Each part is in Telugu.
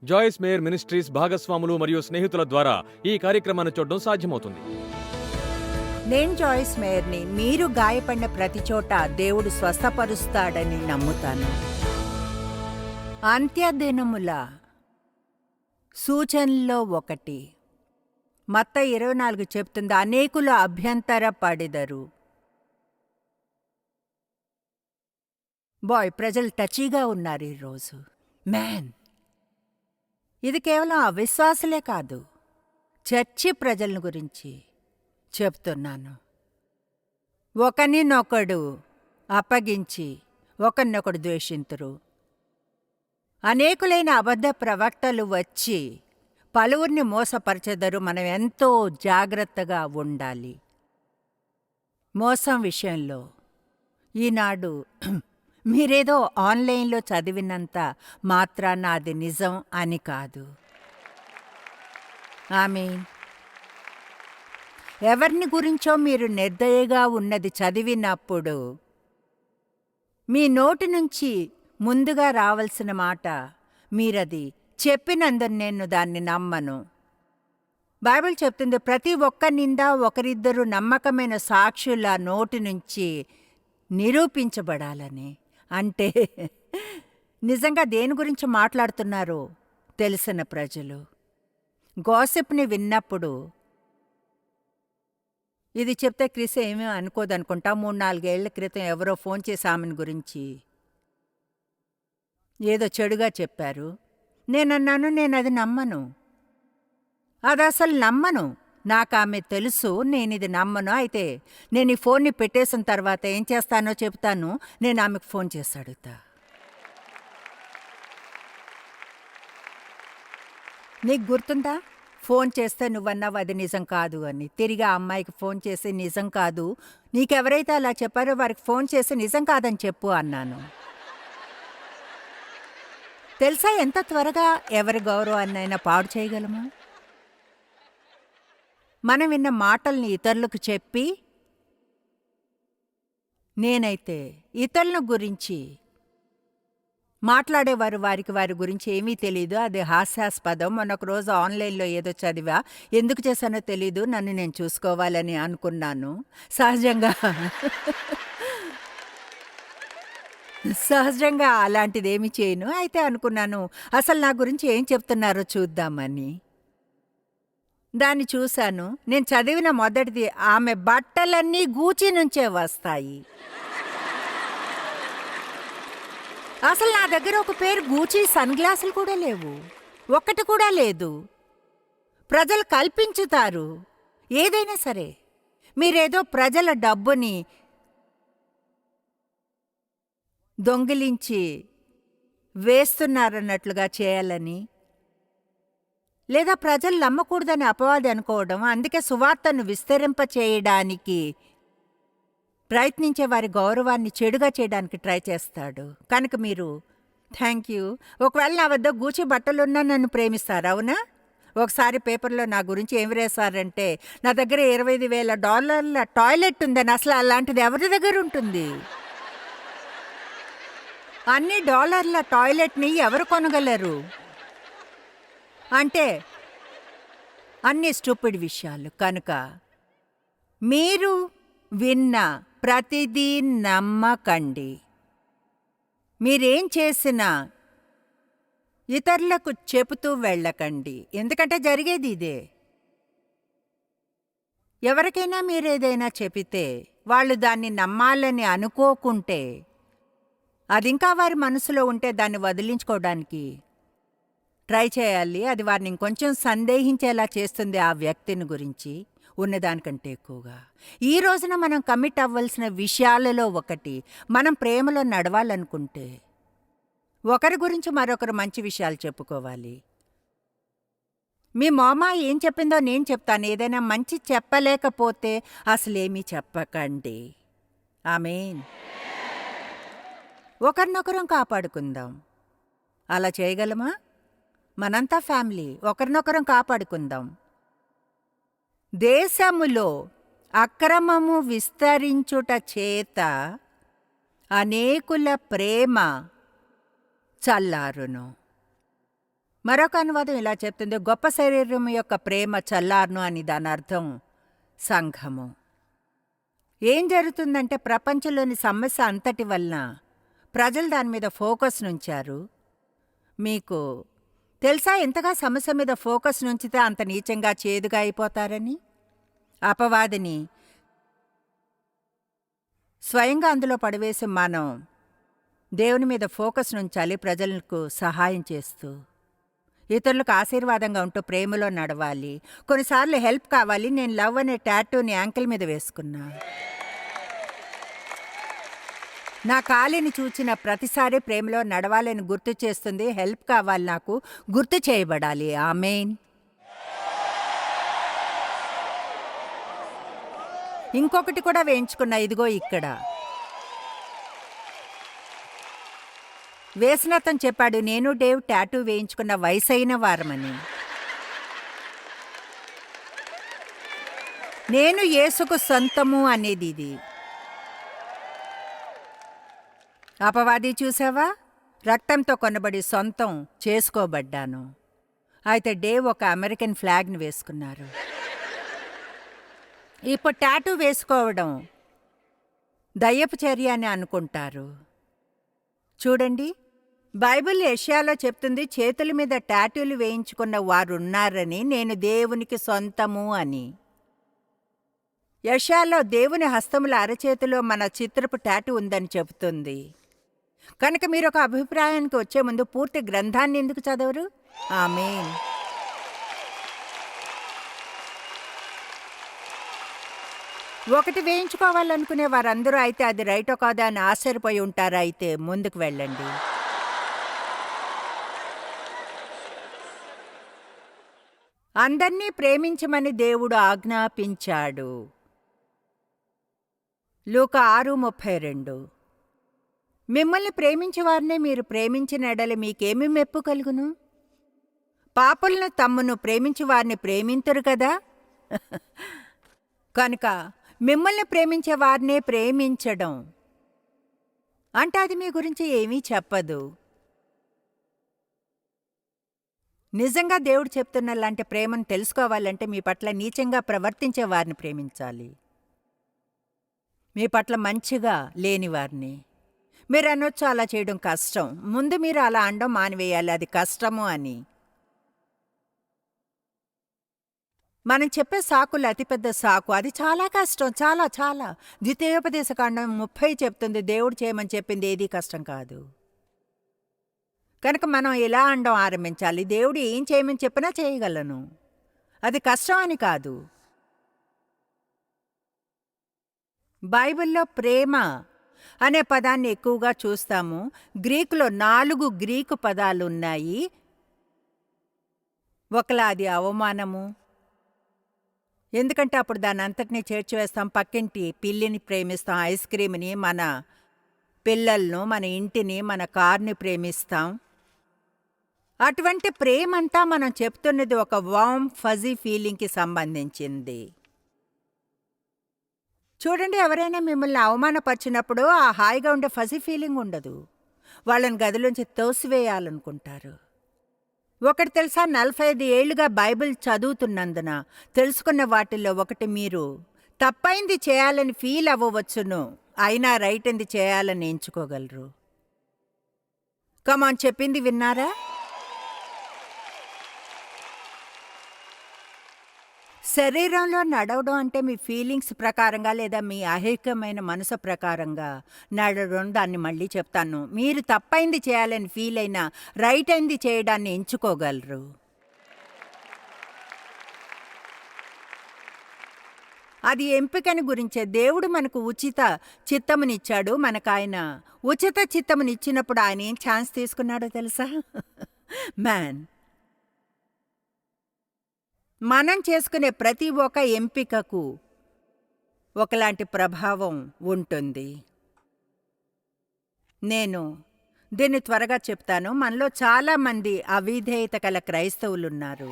జాయిస్ మేయర్ మినిస్ట్రీస్ భాగస్వాములు మరియు స్నేహితుల ద్వారా ఈ కార్యక్రమాన్ని చూడడం సాధ్యమవుతుంది. నేను జాయిస్ మేయర్ని. మీరు గాయపడిన ప్రతి చోట దేవుడు స్వస్థపరుస్తాడని నమ్ముతాను. అంత్యదినముల సూచనలో ఒకటి మత్తయి 24 చెప్తుంది, అనేకులు అభ్యంతర పడెదరు. ప్రజలు టచీగా ఉన్నారు ఈరోజు. ఇది కేవలం అవిశ్వాసులే కాదు, చర్చి ప్రజల గురించి చెప్తున్నాను. ఒకరినొకడు అప్పగించి ఒకరినొకడు ద్వేషింతురు. అనేకులైన అబద్ధ ప్రవక్తలు వచ్చి పలువురిని మోసపరచెదరు. మనం ఎంతో జాగ్రత్తగా ఉండాలి మోసం విషయంలో. ఈనాడు మీరేదో ఆన్లైన్లో చదివినంత మాత్రాన అది నిజం అని కాదు. ఆమేన్. ఎవరిని గురించో మీరు నిర్దయగా ఉన్నది చదివినప్పుడు మీ నోటి నుంచి ముందుగా రావాల్సిన మాట, మీరది చెప్పినందుకు నేను దాన్ని నమ్మను. బైబిల్ చెప్తుంది, ప్రతి ఒక్క నింద ఒకరిద్దరు నమ్మకమైన సాక్షుల నోటి నుంచి నిరూపించబడాలని. అంటే నిజంగా దేని గురించి మాట్లాడుతున్నారో తెలిసిన ప్రజలు. గాసిప్ని విన్నప్పుడు, ఇది చెప్తే క్రిస్ ఏమీ అనుకోదనుకుంటా, 3-4 ఏళ్ల క్రితం ఎవరో ఫోన్ చేసి ఆమెను గురించి ఏదో చెడుగా చెప్పారు. నేనన్నాను, నేనది నమ్మను, అది అసలు నమ్మను. నాకు ఆమె తెలుసు, నేనిది నమ్మను. అయితే నేను ఈ ఫోన్ని పెట్టేసిన తర్వాత ఏం చేస్తానో చెప్తాను. నేను ఆమెకు ఫోన్ చేసి అడుగుతా, నీకు గుర్తుందా ఫోన్ చేస్తే నువ్వన్నావు అది నిజం కాదు అని. తిరిగి ఆ అమ్మాయికి ఫోన్ చేసి నిజం కాదు, నీకెవరైతే అలా చెప్పారో వారికి ఫోన్ చేసి నిజం కాదని చెప్పు అన్నాను. తెలుసా ఎంత త్వరగా ఎవరి గౌరవాన్నైనా పాడు చేయగలమా? మనం విన్న మాటల్ని ఇతరులకు చెప్పి, నేనైతే ఇతరుల గురించి మాట్లాడేవారు వారి గురించి ఏమీ తెలీదు, అది హాస్యాస్పదం. మొన్నొక రోజు ఆన్లైన్లో ఏదో చదివా, ఎందుకు చేశానో తెలీదు, నన్ను నేను చూసుకోవాలని అనుకున్నాను. సహజంగా అలాంటిదేమీ చేయను. అయితే అనుకున్నాను, అసలు నా గురించి ఏం చెప్తున్నారో చూద్దామని. దాన్ని చూశాను. నేను చదివిన మొదటిది, ఆమె బట్టలన్నీ గూచి నుంచే వస్తాయి. అసలు నా దగ్గర ఒక పేరు గూచి సన్ గ్లాసులు కూడా లేవు, ఒక్కటి కూడా లేదు. ప్రజలు కల్పించుతారు ఏదైనా సరే. మీరేదో ప్రజల డబ్బుని దొంగిలించి వేస్తున్నారన్నట్లుగా చేయాలని, లేదా ప్రజలు నమ్మకూడదని అపవాది అనుకోవడం. అందుకే సువార్తను విస్తరింపచేయడానికి ప్రయత్నించే వారి గౌరవాన్ని చెడుగా చేయడానికి ట్రై చేస్తాడు. కనుక మీరు థ్యాంక్ యూ, ఒకవేళ నా వద్ద గూచి బట్టలున్నా నన్ను ప్రేమిస్తారు, అవునా? ఒకసారి పేపర్లో నా గురించి ఏమి రాశారంటే, నా దగ్గర $25,000 టాయిలెట్ ఉందని. అసలు అలాంటిది ఎవరి దగ్గర ఉంటుంది? అన్ని డాలర్ల టాయిలెట్ని ఎవరు కొనగలరు? అంటే అన్ని స్టూపిడ్ విషయాలు. కనుక మీరు విన్న ప్రతిదీ నమ్మకండి. మీరేం చేసినా ఇతరులకు చెబుతూ వెళ్ళకండి, ఎందుకంటే జరిగేది ఇదే. ఎవరికైనా మీరేదైనా చెబితే వాళ్ళు దాన్ని నమ్మాలని అనుకోకుంటే, అది ఇంకా వారి మనసులో ఉంటే దాన్ని వదిలించుకోవడానికి ట్రై చేయాలి. అది వారిని ఇంకొంచెం సందేహించేలా చేస్తుంది ఆ వ్యక్తిని గురించి ఉన్నదానికంటే ఎక్కువగా. ఈ రోజున మనం కమిట్ అవ్వాల్సిన విషయాలలో ఒకటి, మనం ప్రేమలో నడవాలనుకుంటే ఒకరి గురించి మరొకరు మంచి విషయాలు చెప్పుకోవాలి. మీ మామ ఏం చెప్పిందో నేను చెప్తాను. ఏదైనా మంచి చెప్పలేకపోతే అసలేమీ చెప్పకండి. ఆమేన్. ఒకరినొకరం కాపాడుకుందాం. అలా చేయగలమా? మనంతా ఫ్యామిలీ, ఒకరినొకరం కాపాడుకుందాం. దేశములో అక్రమము విస్తరించుట చేత అనేకుల ప్రేమ చల్లారును. మరొక అనువాదం ఇలా చెప్తుంది, గొప్ప శరీరం యొక్క ప్రేమ చల్లార్ను అని దాని అర్థం సంఘము. ఏం జరుగుతుందంటే ప్రపంచంలోని సమస్య అంతటి వలన ప్రజలు దాని మీద ఫోకస్ నుంచారు. మీకు తెలుసా ఎంతగా సమస్య మీద ఫోకస్ నుంచితే అంత నీచంగా చేదుగా అయిపోతారని? అపవాదిని స్వయంగా అందులో పడివేసి మనం దేవుని మీద ఫోకస్ నుంచాలి, ప్రజలకు సహాయం చేస్తూ ఇతరులకు ఆశీర్వాదంగా ఉంటూ ప్రేమలో నడవాలి. కొన్నిసార్లు హెల్ప్ కావాలి. నేను లవ్ అనే టాటూని యాంకిల్ మీద వేసుకున్నా. నా కాలిని చూచిన ప్రతిసారి ప్రేమలో నడవాలని గుర్తు చేస్తుంది. హెల్ప్ కావాలి, నాకు గుర్తు చేయబడాలి. ఆమేన్. ఇంకొకటి కూడా వేయించుకున్నా, ఇదిగో ఇక్కడ. వేసినతను చెప్పాడు, నేను డేవ్ టాటూ వేయించుకున్న వయసైన వారమని. నేను యేసుకు సొంతము అనేది ఇది. అపవాది చూసావా, రక్తంతో కొనబడి సొంతం చేసుకోబడ్డాను. అయితే డేవ్ ఒక అమెరికన్ ఫ్లాగ్ని వేసుకున్నారు. ఇప్పుడు టాటూ వేసుకోవడం దయ్యపు చర్య అని అనుకుంటారు. చూడండి, బైబిల్ యెషయాలో చెప్తుంది, చేతుల మీద టాటూలు వేయించుకున్న వారున్నారని, నేను దేవునికి సొంతము అని. యెషయాలో దేవుని హస్తముల అరచేతిలో మన చిత్రపు టాటూ ఉందని చెబుతుంది. కనుక మీరు ఒక అభిప్రాయానికి వచ్చే ముందు పూర్తి గ్రంథాన్ని ఎందుకు చదవరు? ఆమేన్. ఒకటి వేయించుకోవాలనుకునే వారందరూ అయితే అది రైటో కాదా అని ఆశ్చర్యపోయి ఉంటారా? అయితే ముందుకు వెళ్ళండి. అందర్నీ ప్రేమించమని దేవుడు ఆజ్ఞాపించాడు. లూకా 6:32. మిమ్మల్ని ప్రేమించే వారినే మీరు ప్రేమించిన ఎడల మీకేమి మెప్పు కలుగును? పాపులను తమ్మును ప్రేమించి వారిని ప్రేమింతురు కదా. కనుక మిమ్మల్ని ప్రేమించే వారినే ప్రేమించడం అంటే అది మీ గురించి ఏమీ చెప్పదు. నిజంగా దేవుడు చెప్తున్న లాంటి ప్రేమను తెలుసుకోవాలంటే మీ పట్ల నీచంగా ప్రవర్తించే వారిని ప్రేమించాలి, మీ పట్ల మంచిగా లేని వారిని. మీరు అనొచ్చు, అలా చేయడం కష్టం. ముందు మీరు అలా అనడం మానివేయాలి, అది కష్టము అని. మనం చెప్పే సాకులు అతిపెద్ద సాకు, అది చాలా కష్టం, చాలా చాలా. ద్వితీయోపదేశకాండం 30 చెప్తుంది, దేవుడు చేయమని చెప్పింది ఏదీ కష్టం కాదు. కనుక మనం ఇలా అనడం ఆరంభించాలి, దేవుడు ఏం చేయమని చెప్పినా చేయగలను, అది కష్టం అని కాదు. బైబిల్లో ప్రేమ అనే పదాన్ని ఎక్కువగా చూస్తాము. గ్రీకులో 4 గ్రీకు పదాలు ఉన్నాయి. ఒకలా అది అవమానము, ఎందుకంటే అప్పుడు దాని అంతటినీ చేర్చివేస్తాం. పక్కింటి పిల్లిని ప్రేమిస్తాం, ఐస్ క్రీమ్ని, మన పిల్లలను, మన ఇంటిని, మన కార్ని ప్రేమిస్తాం. అటువంటి ప్రేమంతా మనం చెప్తున్నది ఒక వార్మ్ ఫజీ ఫీలింగ్కి సంబంధించింది. చూడండి, ఎవరైనా మిమ్మల్ని అవమానపరిచినప్పుడు ఆ హాయిగా ఉండే ఫజీ ఫీలింగ్ ఉండదు. వాళ్ళని గదిలోంచి తోసివేయాలనుకుంటారు. ఒకటి తెలుసా, 45 ఏళ్లుగా బైబిల్ చదువుతున్నందున తెలుసుకున్న వాటిల్లో ఒకటి, మీరు తప్పైంది చేయాలని ఫీల్ అవ్వవచ్చును, అయినా రైట్ ఏంది చేయాలని ఎంచుకోగలరు. కమాన్, చెప్పింది విన్నారా? శరీరంలో నడవడం అంటే మీ ఫీలింగ్స్ ప్రకారంగా లేదా మీ అహికమైన మనసు ప్రకారంగా నడవడం. దాన్ని మళ్ళీ చెప్తాను, మీరు తప్పైంది చేయాలని ఫీల్ అయినా రైట్ అయింది చేయడాన్ని ఎంచుకోగలరు. అది ఎంపికని గురించే. దేవుడు మనకు ఉచిత చిత్తమునిచ్చాడు. మనకు ఆయన ఉచిత చిత్తమునిచ్చినప్పుడు ఆయన ఏం ఛాన్స్ తీసుకున్నాడో తెలుసా? మ్యాన్, మనం చేసుకునే ప్రతి ఒక్క ఎంపికకు ఒకలాంటి ప్రభావం ఉంటుంది. నేను దీన్ని త్వరగా చెప్తాను. మనలో చాలామంది అవిధేయత గల క్రైస్తవులున్నారు.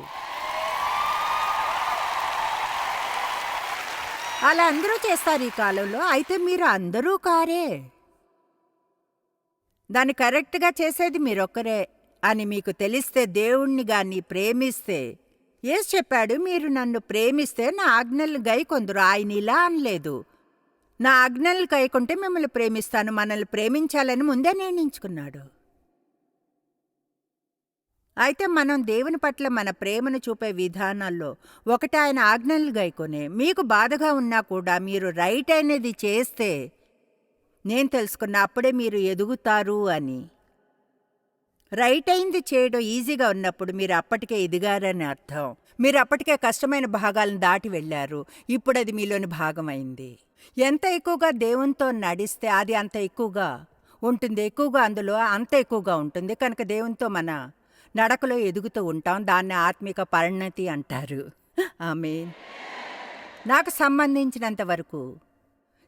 అలా అందరూ చేస్తారు ఈ కాలంలో. అయితే మీరు అందరూ కారే. దాన్ని కరెక్ట్గా చేసేది మీరొక్కరే. అని మీకు తెలిస్తే, దేవుణ్ణి గాని ప్రేమిస్తే, యేసు చెప్పాడు, మీరు నన్ను ప్రేమిస్తే నా ఆజ్ఞలు గైకొందురు. ఆయన ఇలా అనలేదు, నా ఆజ్ఞలు గైకొంటే మిమ్మల్ని ప్రేమిస్తాను. మనల్ని ప్రేమించాలని ముందే నిర్ణయించుకున్నాడు. అయితే మనం దేవుని పట్ల మన ప్రేమను చూపే విధానాల్లో ఒకటి ఆయన ఆజ్ఞలు గైకొనే. మీకు బాధగా ఉన్నా కూడా మీరు రైట్ అనేది చేస్తే, నేను తెలుసుకున్నా అప్పుడే మీరు ఎదుగుతారు అని. రైట్ అయింది చేయడం ఈజీగా ఉన్నప్పుడు మీరు అప్పటికే ఎదిగారని అర్థం. మీరు అప్పటికే కష్టమైన భాగాలను దాటి వెళ్ళారు. ఇప్పుడు అది మీలోని భాగమైంది. ఎంత ఎక్కువగా దేవునితో నడిస్తే అది అంత ఎక్కువగా ఉంటుంది. ఎక్కువగా అందులో అంత ఎక్కువగా ఉంటుంది. కనుక దేవునితో మన నడకలో ఎదుగుతూ ఉంటాం. దాన్ని ఆత్మిక పరిణతి అంటారు. ఆమేన్. నాకు సంబంధించినంత వరకు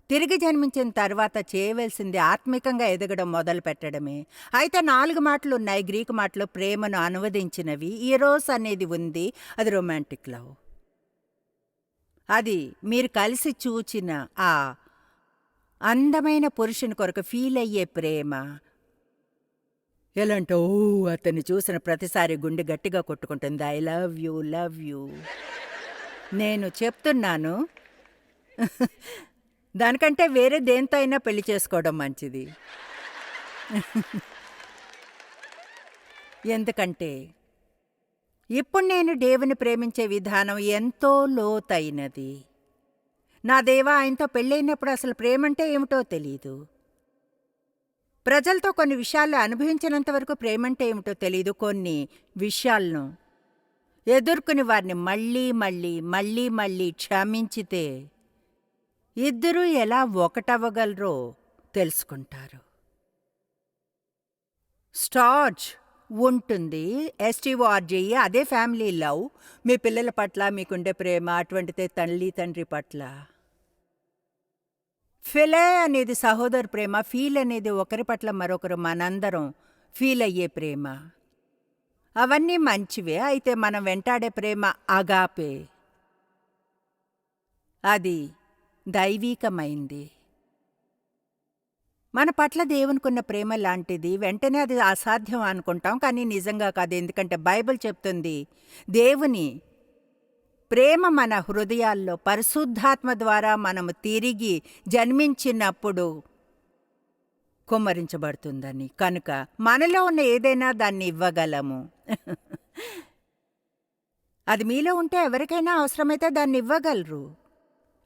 తిరిగి జన్మించిన తర్వాత చేయవలసింది ఆత్మికంగా ఎదగడం మొదలు పెట్టడమే. అయితే 4 మాటలు ఉన్నాయి గ్రీకు మాటలో ప్రేమను అనువదించినవి. ఈరోస్ అనేది ఉంది, అది రొమాంటిక్ లవ్. అది మీరు కలిసి చూచిన ఆ అందమైన పురుషుని కొరకు ఫీల్ అయ్యే ప్రేమ. ఎలాంటి అతన్ని చూసిన ప్రతిసారి గుండె గట్టిగా కొట్టుకుంటుంది. I love you, love you. నేను చెప్తున్నాను, దానికంటే వేరే దేంతో అయినా పెళ్లి చేసుకోవడం మంచిది. ఎందుకంటే ఇప్పుడు నేను దేవుని ప్రేమించే విధానం ఎంతో లోతైనది. నా దేవా, ఆయనతో పెళ్ళైనప్పుడు అసలు ప్రేమంటే ఏమిటో తెలీదు. ప్రజలతో కొన్ని విషయాలు అనుభవించినంత వరకు ప్రేమంటే ఏమిటో తెలీదు. కొన్ని విషయాలను ఎదుర్కొని వారిని మళ్ళీ మళ్ళీ మళ్ళీ మళ్ళీ క్షమించితే ఇద్దరూ ఎలా ఒకటవ్వగలరో తెలుసుకుంటారు. స్టార్జ్ ఉంటుంది, STORGE, అదే ఫ్యామిలీ లవ్. మీ పిల్లల పట్ల మీకుండే ప్రేమ అటువంటిదే తల్లి తండ్రి పట్ల. ఫిలే అనేది సహోదర ప్రేమ. ఫీల్ అనేది ఒకరి పట్ల మరొకరు మనందరం ఫీల్ అయ్యే ప్రేమ. అవన్నీ మంచివే. అయితే మనం వెంటాడే ప్రేమ అగాపే, అది దైవీకమైంది. మన పట్ల దేవునికున్న ప్రేమ లాంటిది. వెంటనే అది అసాధ్యం అనుకుంటాం, కానీ నిజంగా కాదు. ఎందుకంటే బైబిల్ చెప్తుంది, దేవుని ప్రేమ మన హృదయాల్లో పరిశుద్ధాత్మ ద్వారా మనము తిరిగి జన్మించినప్పుడు కుమ్మరించబడుతుందని. కనుక మనలో ఉన్న ఏదైనా దాన్ని ఇవ్వగలము. అది మీలో ఉంటే ఎవరికైనా అవసరమైతే దాన్ని ఇవ్వగలరు.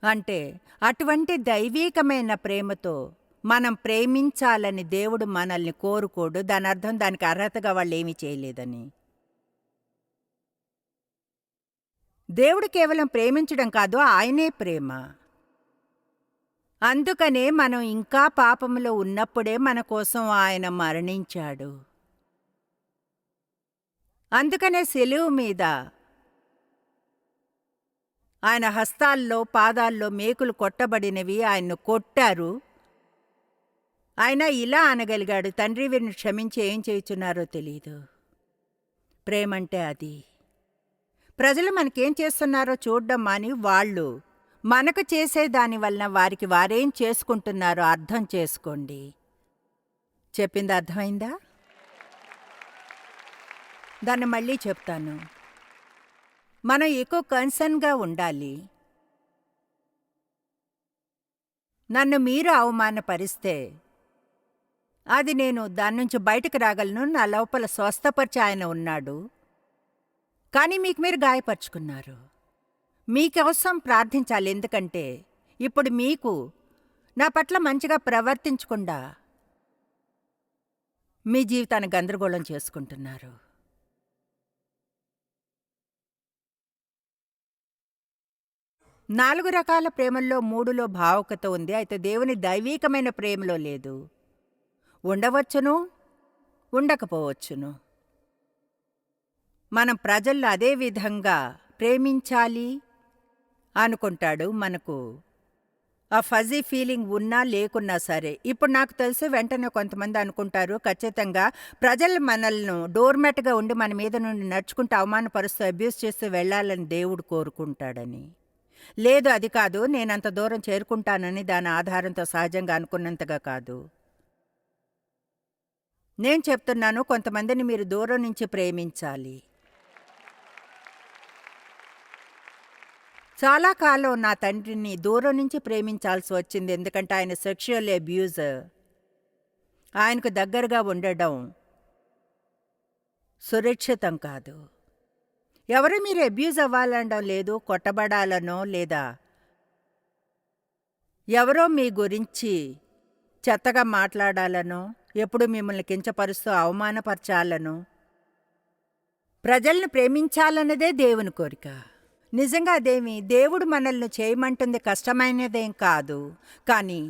అంటే అటువంటి దైవీకమైన ప్రేమతో మనం ప్రేమించాలని దేవుడు మనల్ని కోరుకోడు. దాని అర్థం దానికి అర్హతగా వాళ్ళు ఏమీ చేయలేదని. దేవుడు కేవలం ప్రేమించడం కాదు, ఆయనే ప్రేమ. అందుకనే మనం ఇంకా పాపములో ఉన్నప్పుడే మన కోసం ఆయన మరణించాడు. అందుకనే సిలువ మీద ఆయన హస్తాల్లో పాదాల్లో మేకులు కొట్టబడినవి, ఆయన్ను కొట్టారు. ఆయన ఇలా అనగలిగాడు, తండ్రి వీరిని క్షమించి ఏం చేయుచున్నారో తెలీదు. ప్రేమంటే అది. ప్రజలు మనకేం చేస్తున్నారో చూడ్డం మాని వాళ్ళు మనకు చేసే దానివల్ల వారికి వారేం చేసుకుంటున్నారో అర్థం చేసుకోండి. చెప్పింది అర్థమైందా? దాన్ని మళ్ళీ చెప్తాను. మనం ఎక్కువ కన్సర్న్గా ఉండాలి. నన్ను మీరు అవమానపరిస్తే అది నేను దాని నుంచి బయటకు రాగలను. నా లోపల స్వస్థపరిచి ఆయన ఉన్నాడు. కానీ మీకు మీరు గాయపరుచుకున్నారు. మీకోసం ప్రార్థించాలి. ఎందుకంటే ఇప్పుడు మీకు నా పట్ల మంచిగా ప్రవర్తించకుండా మీ జీవితాన్ని గందరగోళం చేసుకుంటున్నారు. నాలుగు రకాల ప్రేమల్లో 3లో భావుకత ఉంది. అయితే దేవుని దైవీకమైన ప్రేమలో లేదు. ఉండవచ్చును, ఉండకపోవచ్చును. మనం ప్రజల్లో అదే విధంగా ప్రేమించాలి అనుకుంటాడు. మనకు ఆ ఫజీ ఫీలింగ్ ఉన్నా లేకున్నా సరే. ఇప్పుడు నాకు తెలిసి వెంటనే కొంతమంది అనుకుంటారు, ఖచ్చితంగా ప్రజలు మనల్ని డోర్మెట్గా ఉండి మన మీద నుండి నడుచుకుంటూ అవమానపరుస్తూ అబ్యూస్ చేస్తూ వెళ్ళాలని దేవుడు కోరుకుంటాడని. లేదు, అది కాదు. నేనంత దూరం చేరుకుంటానని దాని ఆధారంతో సహజంగా అనుకున్నంతగా కాదు. నేను చెప్తున్నాను, కొంతమందిని మీరు దూరం నుంచి ప్రేమించాలి. చాలా కాలం నా తండ్రిని దూరం నుంచి ప్రేమించాల్సి వచ్చింది, ఎందుకంటే ఆయన సెక్షువల్ అబ్యూజర్. ఆయనకు దగ్గరగా ఉండడం సురక్షితం కాదు. ఎవరు మీరు అబ్యూజ్ అవ్వాలనడం లేదు, కొట్టబడాలనో లేదా ఎవరో మీ గురించి చెత్తగా మాట్లాడాలనో, ఎప్పుడు మిమ్మల్ని కించపరుస్తూ అవమానపరచాలనో. ప్రజల్ని ప్రేమించాలన్నదే దేవుని కోరిక. నిజంగా అదేమి దేవుడు మనల్ని చేయమంటుంది కష్టమైనదేం కాదు. కానీ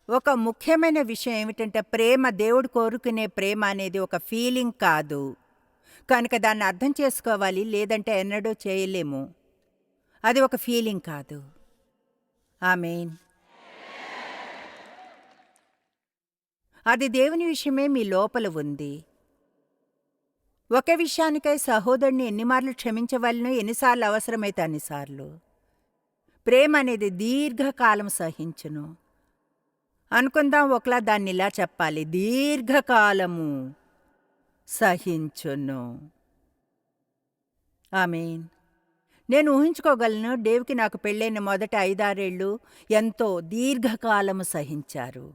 ఒక ముఖ్యమైన విషయం ఏమిటంటే, ప్రేమ, దేవుడు కోరుకునే ప్రేమ అనేది ఒక ఫీలింగ్ కాదు. కనుక దాన్ని అర్థం చేసుకోవాలి, లేదంటే ఎన్నడూ చేయలేము. అది ఒక ఫీలింగ్ కాదు. ఆమేన్. అది దేవుని విషయమే మీ లోపల ఉంది. ఒక విషయానికై సహోదరుని ఎన్నిమార్లు క్షమించవలనో, ఎన్నిసార్లు అవసరమైతే అన్నిసార్లు. ప్రేమ అనేది దీర్ఘకాలం సహించును. అనుకుందాం, ఒకలా దాన్ని ఇలా చెప్పాలి, దీర్ఘకాలము సహించును. ఆమేన్. నేను ఊహించుకోగలను, డేవ్కి నాకు పెళ్ళైన మొదటి 5-6 ఏళ్ళు ఎంతో దీర్ఘకాలము సహించారు.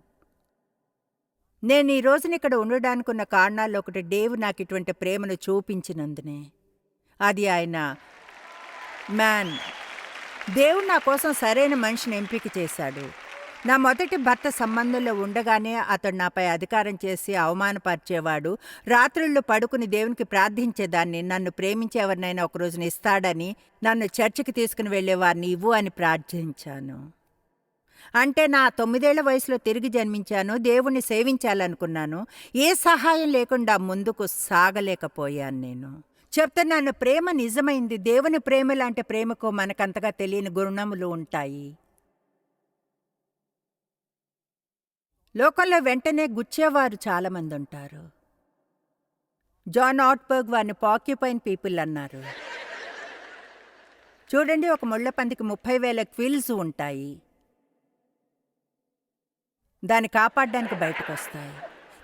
నేను ఈ రోజున ఇక్కడ ఉండడానికి ఉన్న కారణాల్లో ఒకటి, డేవ్ నాకు ఇటువంటి ప్రేమను చూపించినందునే. అది ఆయన మ్యాన్. దేవుడు నా కోసం సరైన మనిషిని ఎంపిక చేశాడు. నా మొదటి భర్త సంబంధంలో ఉండగానే అతడు నాపై అధికారం చేసి అవమానపరిచేవాడు. రాత్రుళ్ళు పడుకుని దేవునికి ప్రార్థించేదాన్ని, నన్ను ప్రేమించే ఎవరినైనా ఒక రోజున ఇస్తాడని. నన్ను చర్చికి తీసుకుని వెళ్ళేవారిని ఇవ్వు అని ప్రార్థించాను. అంటే నా 9 ఏళ్ల వయసులో తిరిగి జన్మించాను, దేవుణ్ణి సేవించాలనుకున్నాను. ఏ సహాయం లేకుండా ముందుకు సాగలేకపోయాను. నేను చెప్తున్నాను, ప్రేమ నిజమైంది. దేవుని ప్రేమ లాంటి ప్రేమకు మనకంతగా తెలియని గుణములు ఉంటాయి. లోకంలో వెంటనే గుచ్చేవారు చాలామంది ఉంటారు. జాన్ ఆట్బర్గ్ వారిని పాక్యుపైన్ పీపుల్ అన్నారు. చూడండి, ఒక ముళ్ళపందికి 30,000 క్విల్స్ ఉంటాయి. దాన్ని కాపాడడానికి బయటకు వస్తాయి.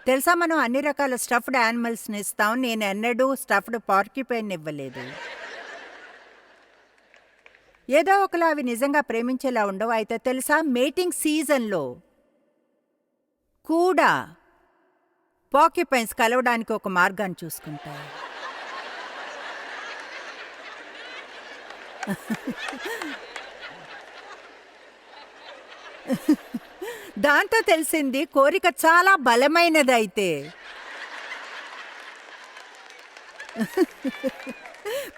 తెలుసా, మనం అన్ని రకాల స్టఫ్డ్ యానిమల్స్ని ఇస్తాం. నేను ఎన్నడూ స్టఫ్డ్ పార్క్యుపైన్ ఇవ్వలేదు. ఏదో ఒకలా అవి నిజంగా ప్రేమించేలా ఉండవు. అయితే తెలుసా, మేటింగ్ సీజన్లో కూడా పార్క్యుపైన్స్ కలవడానికి ఒక మార్గాన్ని చూసుకుంటాయి. దాంతో తెలిసింది, కోరిక చాలా బలమైనదైతే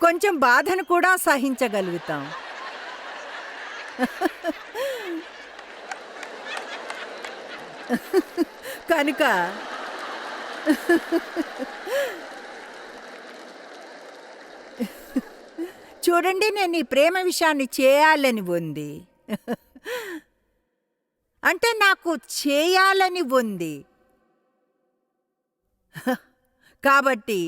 కొంచెం బాధను కూడా సహించగలుగుతాం. కనుక చూడండి, నేను ఈ ప్రేమ విషయాన్ని చేయాలని ఉంది. అంటే నాకు చేయాలని ఉంది. కాబట్టి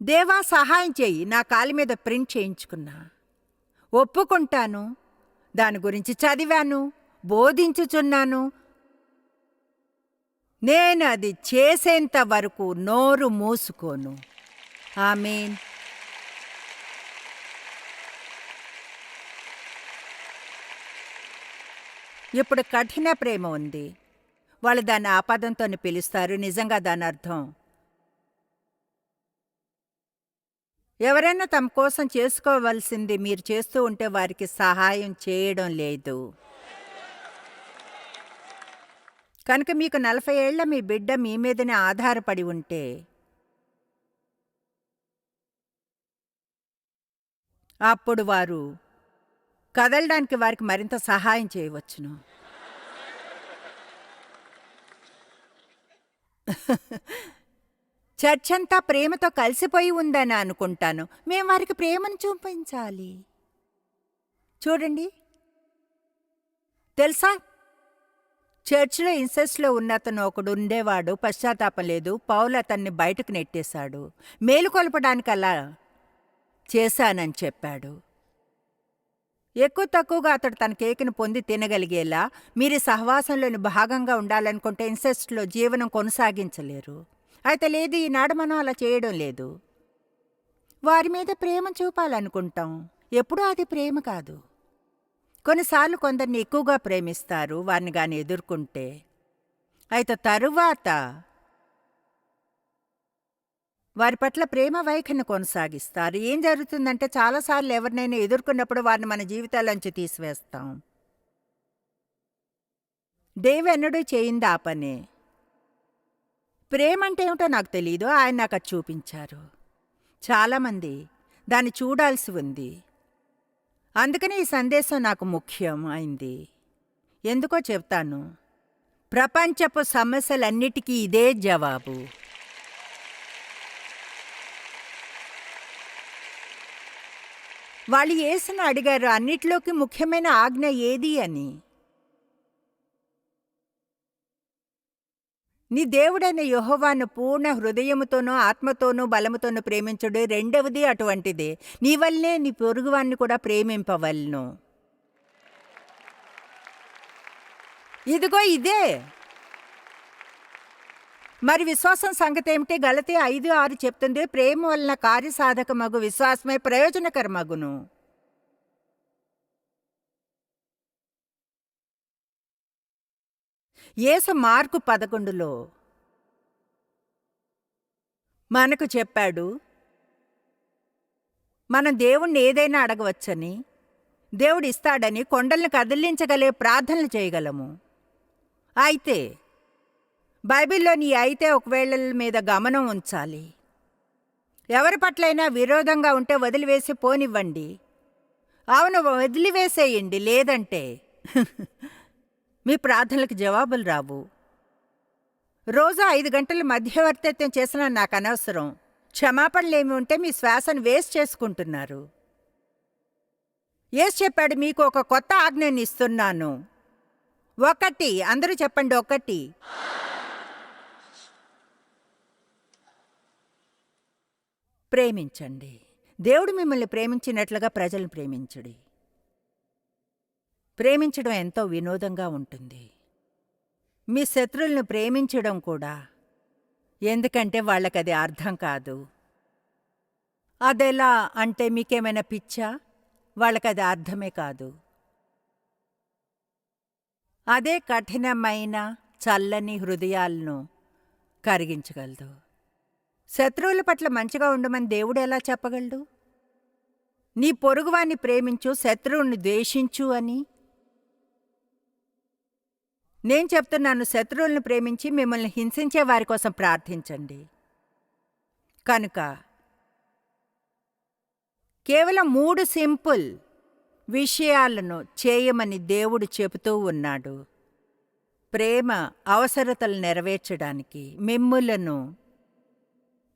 దేవా సహాయం చేయి. నా కాలి మీద ప్రింట్ చేయించుకున్నా, ఒప్పుకుంటాను. దాని గురించి చదివాను, బోధించుచున్నాను. నేను అది చేసేంత వరకు నోరు మూసుకోను. ఆమేన్. ఇప్పుడు కఠిన ప్రేమ ఉంది. వాళ్ళు దాన్ని ఆపదంతో పిలుస్తారు. నిజంగా దాని అర్థం, ఎవరైనా తమ కోసం చేసుకోవలసింది మీరు చేస్తూ ఉంటే వారికి సహాయం చేయడం లేదు. కనుక మీకు 40 ఏళ్ల మీ బిడ్డ మీ మీదనే ఆధారపడి ఉంటే, అప్పుడు వారు కదలడానికి వారికి మరింత సహాయం చేయవచ్చును. చర్చ్ అంతా ప్రేమతో కలిసిపోయి ఉందని అనుకుంటాను. మేము వారికి ప్రేమను చూపించాలి. చూడండి, తెలుసా, చర్చ్లో ఇన్సెస్ట్లో ఉన్నతను ఒకడు ఉండేవాడు. పశ్చాత్తాపం లేదు. పౌలు అతన్ని బయటకు నెట్టేశాడు. మేలుకొల్పడానికి అలా చేశానని చెప్పాడు. ఎక్కువ తక్కువగా అతడు తన కేకును పొంది తినగలిగేలా మీరు ఈ సహవాసంలోని భాగంగా ఉండాలనుకుంటే ఇన్సెస్ట్లో జీవనం కొనసాగించలేరు. అయితే లేదు, ఈనాడు మనం అలా చేయడం లేదు. వారి మీద ప్రేమ చూపాలనుకుంటాం. ఎప్పుడూ అది ప్రేమ కాదు. కొన్నిసార్లు కొందరిని ఎక్కువగా ప్రేమిస్తారు వారిని గాని ఎదుర్కొంటే. అయితే తరువాత వారి పట్ల ప్రేమ వైఖరిని కొనసాగిస్తారు. ఏం జరుగుతుందంటే చాలాసార్లు ఎవరినైనా ఎదుర్కొన్నప్పుడు వారిని మన జీవితాల్లోంచి తీసివేస్తాం. దేవెన్నడూ చేయింది ఆ పనే. ప్రేమ అంటే ఏమిటో నాకు తెలియదు, ఆయన నాకు అది చూపించారు. చాలామంది దాన్ని చూడాల్సి ఉంది. అందుకని ఈ సందేశం నాకు ముఖ్యం అయింది. ఎందుకో చెప్తాను. ప్రపంచపు సమస్యలన్నిటికీ ఇదే జవాబు. వాళ్ళు యేసును అడిగారు, అన్నిట్లోకి ముఖ్యమైన ఆజ్ఞ ఏది అని. నీ దేవుడైన యెహోవాను పూర్ణ హృదయముతోనూ ఆత్మతోనూ బలముతోనూ ప్రేమించుడు. రెండవది అటువంటిదే, నీ వల్లే నీ పొరుగువాన్ని కూడా ప్రేమింపవలను. ఇదిగో ఇదే. మరి విశ్వాసం సంగతి ఏమిటి? గలతీ 5:6 చెప్తుంది, ప్రేమ వలన కార్యసాధకమగు విశ్వాసమే ప్రయోజనకరమగును. యేసు మార్కు 11లో మనకు చెప్పాడు, మనం దేవుణ్ణి ఏదైనా అడగవచ్చని, దేవుడు ఇస్తాడని, కొండల్ని కదిలించగలే ప్రార్థనలు చేయగలము. అయితే బైబిల్లోని అయితే ఒకవేళ మీద గమనం ఉంచాలి. ఎవరి పట్లైనా విరోధంగా ఉంటే వదిలివేసి పోనివ్వండి. అవును, వదిలివేసేయండి. లేదంటే మీ ప్రార్థనలకు జవాబులు రావు. రోజు 5 గంటలు మధ్యవర్తిత్వం చేసినా నాకు అనవసరం. క్షమాపణలేమి ఉంటే మీ శ్వాసను వేస్ట్ చేసుకుంటున్నారు. యేసు చెప్పాడు, మీకు ఒక కొత్త ఆజ్ఞని ఇస్తున్నాను. ఒకటి, అందరూ చెప్పండి, ఒకటి. ప్రేమించండి. దేవుడు మిమ్మల్ని ప్రేమించినట్లుగా ప్రజలను ప్రేమించుడి. ప్రేమించడం ఎంతో వినోదంగా ఉంటుంది. మీ శత్రువులను ప్రేమించడం కూడా. ఎందుకంటే వాళ్ళకది అర్థం కాదు. అదెలా అంటే మీకేమైనా పిచ్చా? వాళ్ళకది అర్థమే కాదు. అదే కఠినమైన చల్లని హృదయాలను కరిగించగలదు. శత్రువుల పట్ల మంచిగా ఉండమని దేవుడు ఎలా చెప్పగలడు? నీ పొరుగువాన్ని ప్రేమించు, శత్రువుని ద్వేషించు అని. నేను చెప్తున్నాను, శత్రువులను ప్రేమించి మిమ్మల్ని హింసించే వారి కోసం ప్రార్థించండి. కనుక కేవలం 3 సింపుల్ విషయాలను చేయమని దేవుడు చెబుతూ ఉన్నాడు. ప్రేమ అవసరతలు నెరవేర్చడానికి. మిమ్ములను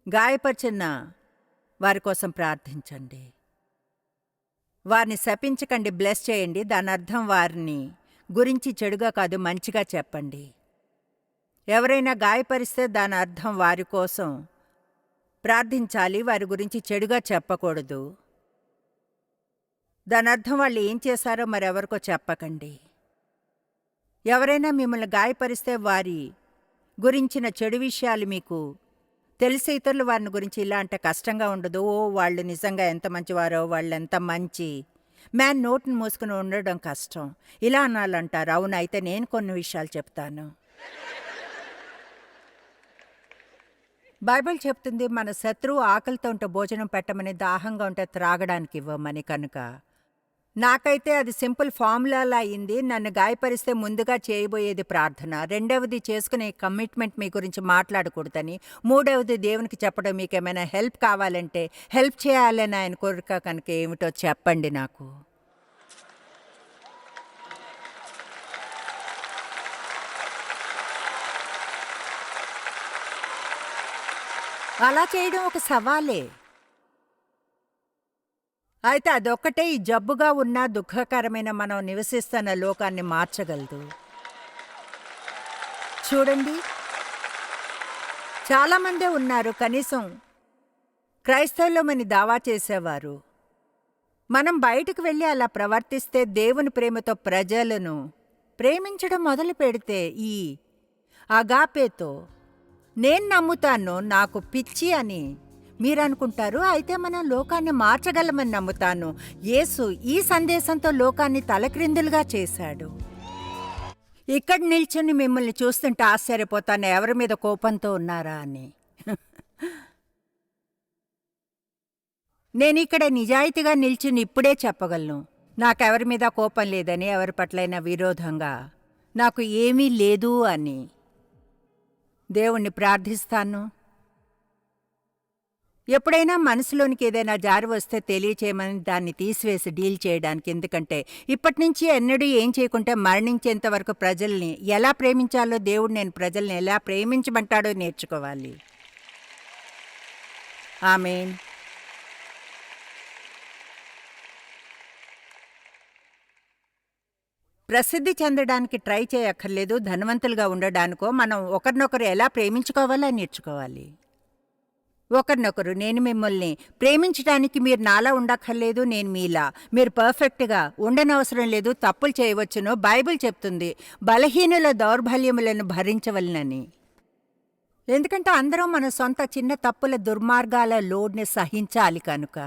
గాయపరిచిన వారి కోసం ప్రార్థించండి. వారిని శపించకండి, బ్లెస్ చేయండి. దాని అర్థం వారిని గురించి చెడుగా కాదు, మంచిగా చెప్పండి. ఎవరైనా గాయపరిస్తే దాని అర్థం వారి కోసం ప్రార్థించాలి, వారి గురించి చెడుగా చెప్పకూడదు. దాని అర్థం వాళ్ళు ఏం చేశారో మరెవరికో చెప్పకండి. ఎవరైనా మిమ్మల్ని గాయపరిస్తే వారి గురించిన చెడు విషయాలు మీకు తెలిసి ఇతరులు వారిని గురించి ఇలా అంటే కష్టంగా ఉండదు. ఓ, వాళ్ళు నిజంగా ఎంత మంచివారో, వాళ్ళు ఎంత మంచి. మ్యాన్ నోటును మూసుకుని ఉండడం కష్టం. ఇలా అనాలంటారు. అవును, అయితే నేను కొన్ని విషయాలు చెప్తాను. బైబిల్ చెప్తుంది, మన శత్రువు ఆకలితో ఉంటే భోజనం పెట్టమని, దాహంగా ఉంటే త్రాగడానికి ఇవ్వమని. కనుక నాకైతే అది సింపుల్ ఫార్ములాలా అయింది. నన్ను గాయపరిస్తే ముందుగా చేయబోయేది ప్రార్థన. రెండవది చేసుకునే కమిట్మెంట్ మీ గురించి మాట్లాడకూడదని. మూడవది దేవునికి చెప్పడం. మీకేమైనా హెల్ప్ కావాలంటే హెల్ప్ చేయాలని ఆయన కోరిక కనుక ఏమిటో చెప్పండి నాకు. అలా చేయడం ఒక సవాలే. అయితే అదొక్కటే ఈ జబ్బుగా ఉన్న దుఃఖకరమైన మనం నివసిస్తున్న లోకాన్ని మార్చగలదు. చూడండి, చాలామందే ఉన్నారు కనీసం క్రైస్తవులమని దావా చేసేవారు. మనం బయటకు వెళ్ళి అలా ప్రవర్తిస్తే దేవుని ప్రేమతో ప్రజలను ప్రేమించడం మొదలు పెడితే ఈ అగాపేతో నేను నమ్ముతాను నాకు పిచ్చి అని మీరనుకుంటారు. అయితే మనం లోకాన్ని మార్చగలమని నమ్ముతాను. యేసు ఈ సందేశంతో లోకాన్ని తలక్రిందులుగా చేశాడు. ఇక్కడ నిల్చుని మిమ్మల్ని చూస్తుంటే ఆశ్చర్యపోతాను, ఎవరి మీద కోపంతో ఉన్నారా అని. నేనిక్కడ నిజాయితీగా నిల్చుని ఇప్పుడే చెప్పగలను, నాకెవరి మీద కోపం లేదని, ఎవరి పట్లైనా విరోధంగా నాకు ఏమీ లేదు అని. దేవుణ్ణి ప్రార్థిస్తాను. ఎప్పుడైనా మనసులోనికి ఏదైనా జారి వస్తే తెలియచేయమని దాన్ని తీసివేసి డీల్ చేయడానికి. ఎందుకంటే ఇప్పటి నుంచి ఎన్నడూ ఏం చేయకుంటే మరణించేంత వరకు ప్రజల్ని ఎలా ప్రేమించాలో, దేవుడు నేను ప్రజల్ని ఎలా ప్రేమించమంటాడో నేర్చుకోవాలి. ఆమేన్. ప్రసిద్ధి చెందడానికి ట్రై చేయక్కర్లేదు. ధనవంతులుగా ఉండడానికో మనం ఒకరినొకరు ఎలా ప్రేమించుకోవాలో నేర్చుకోవాలి. ఒకరినొకరు నేను మిమ్మల్ని ప్రేమించడానికి మీరు నాలా ఉండక్కర్లేదు, నేను మీలా. మీరు పర్ఫెక్ట్గా ఉండనవసరం లేదు. తప్పులు చేయవచ్చును. బైబిల్ చెప్తుంది బలహీనుల దౌర్బల్యములను భరించవలనని. ఎందుకంటే అందరం మన సొంత చిన్న తప్పుల దుర్మార్గాల లోడ్ని సహించాలి కనుక.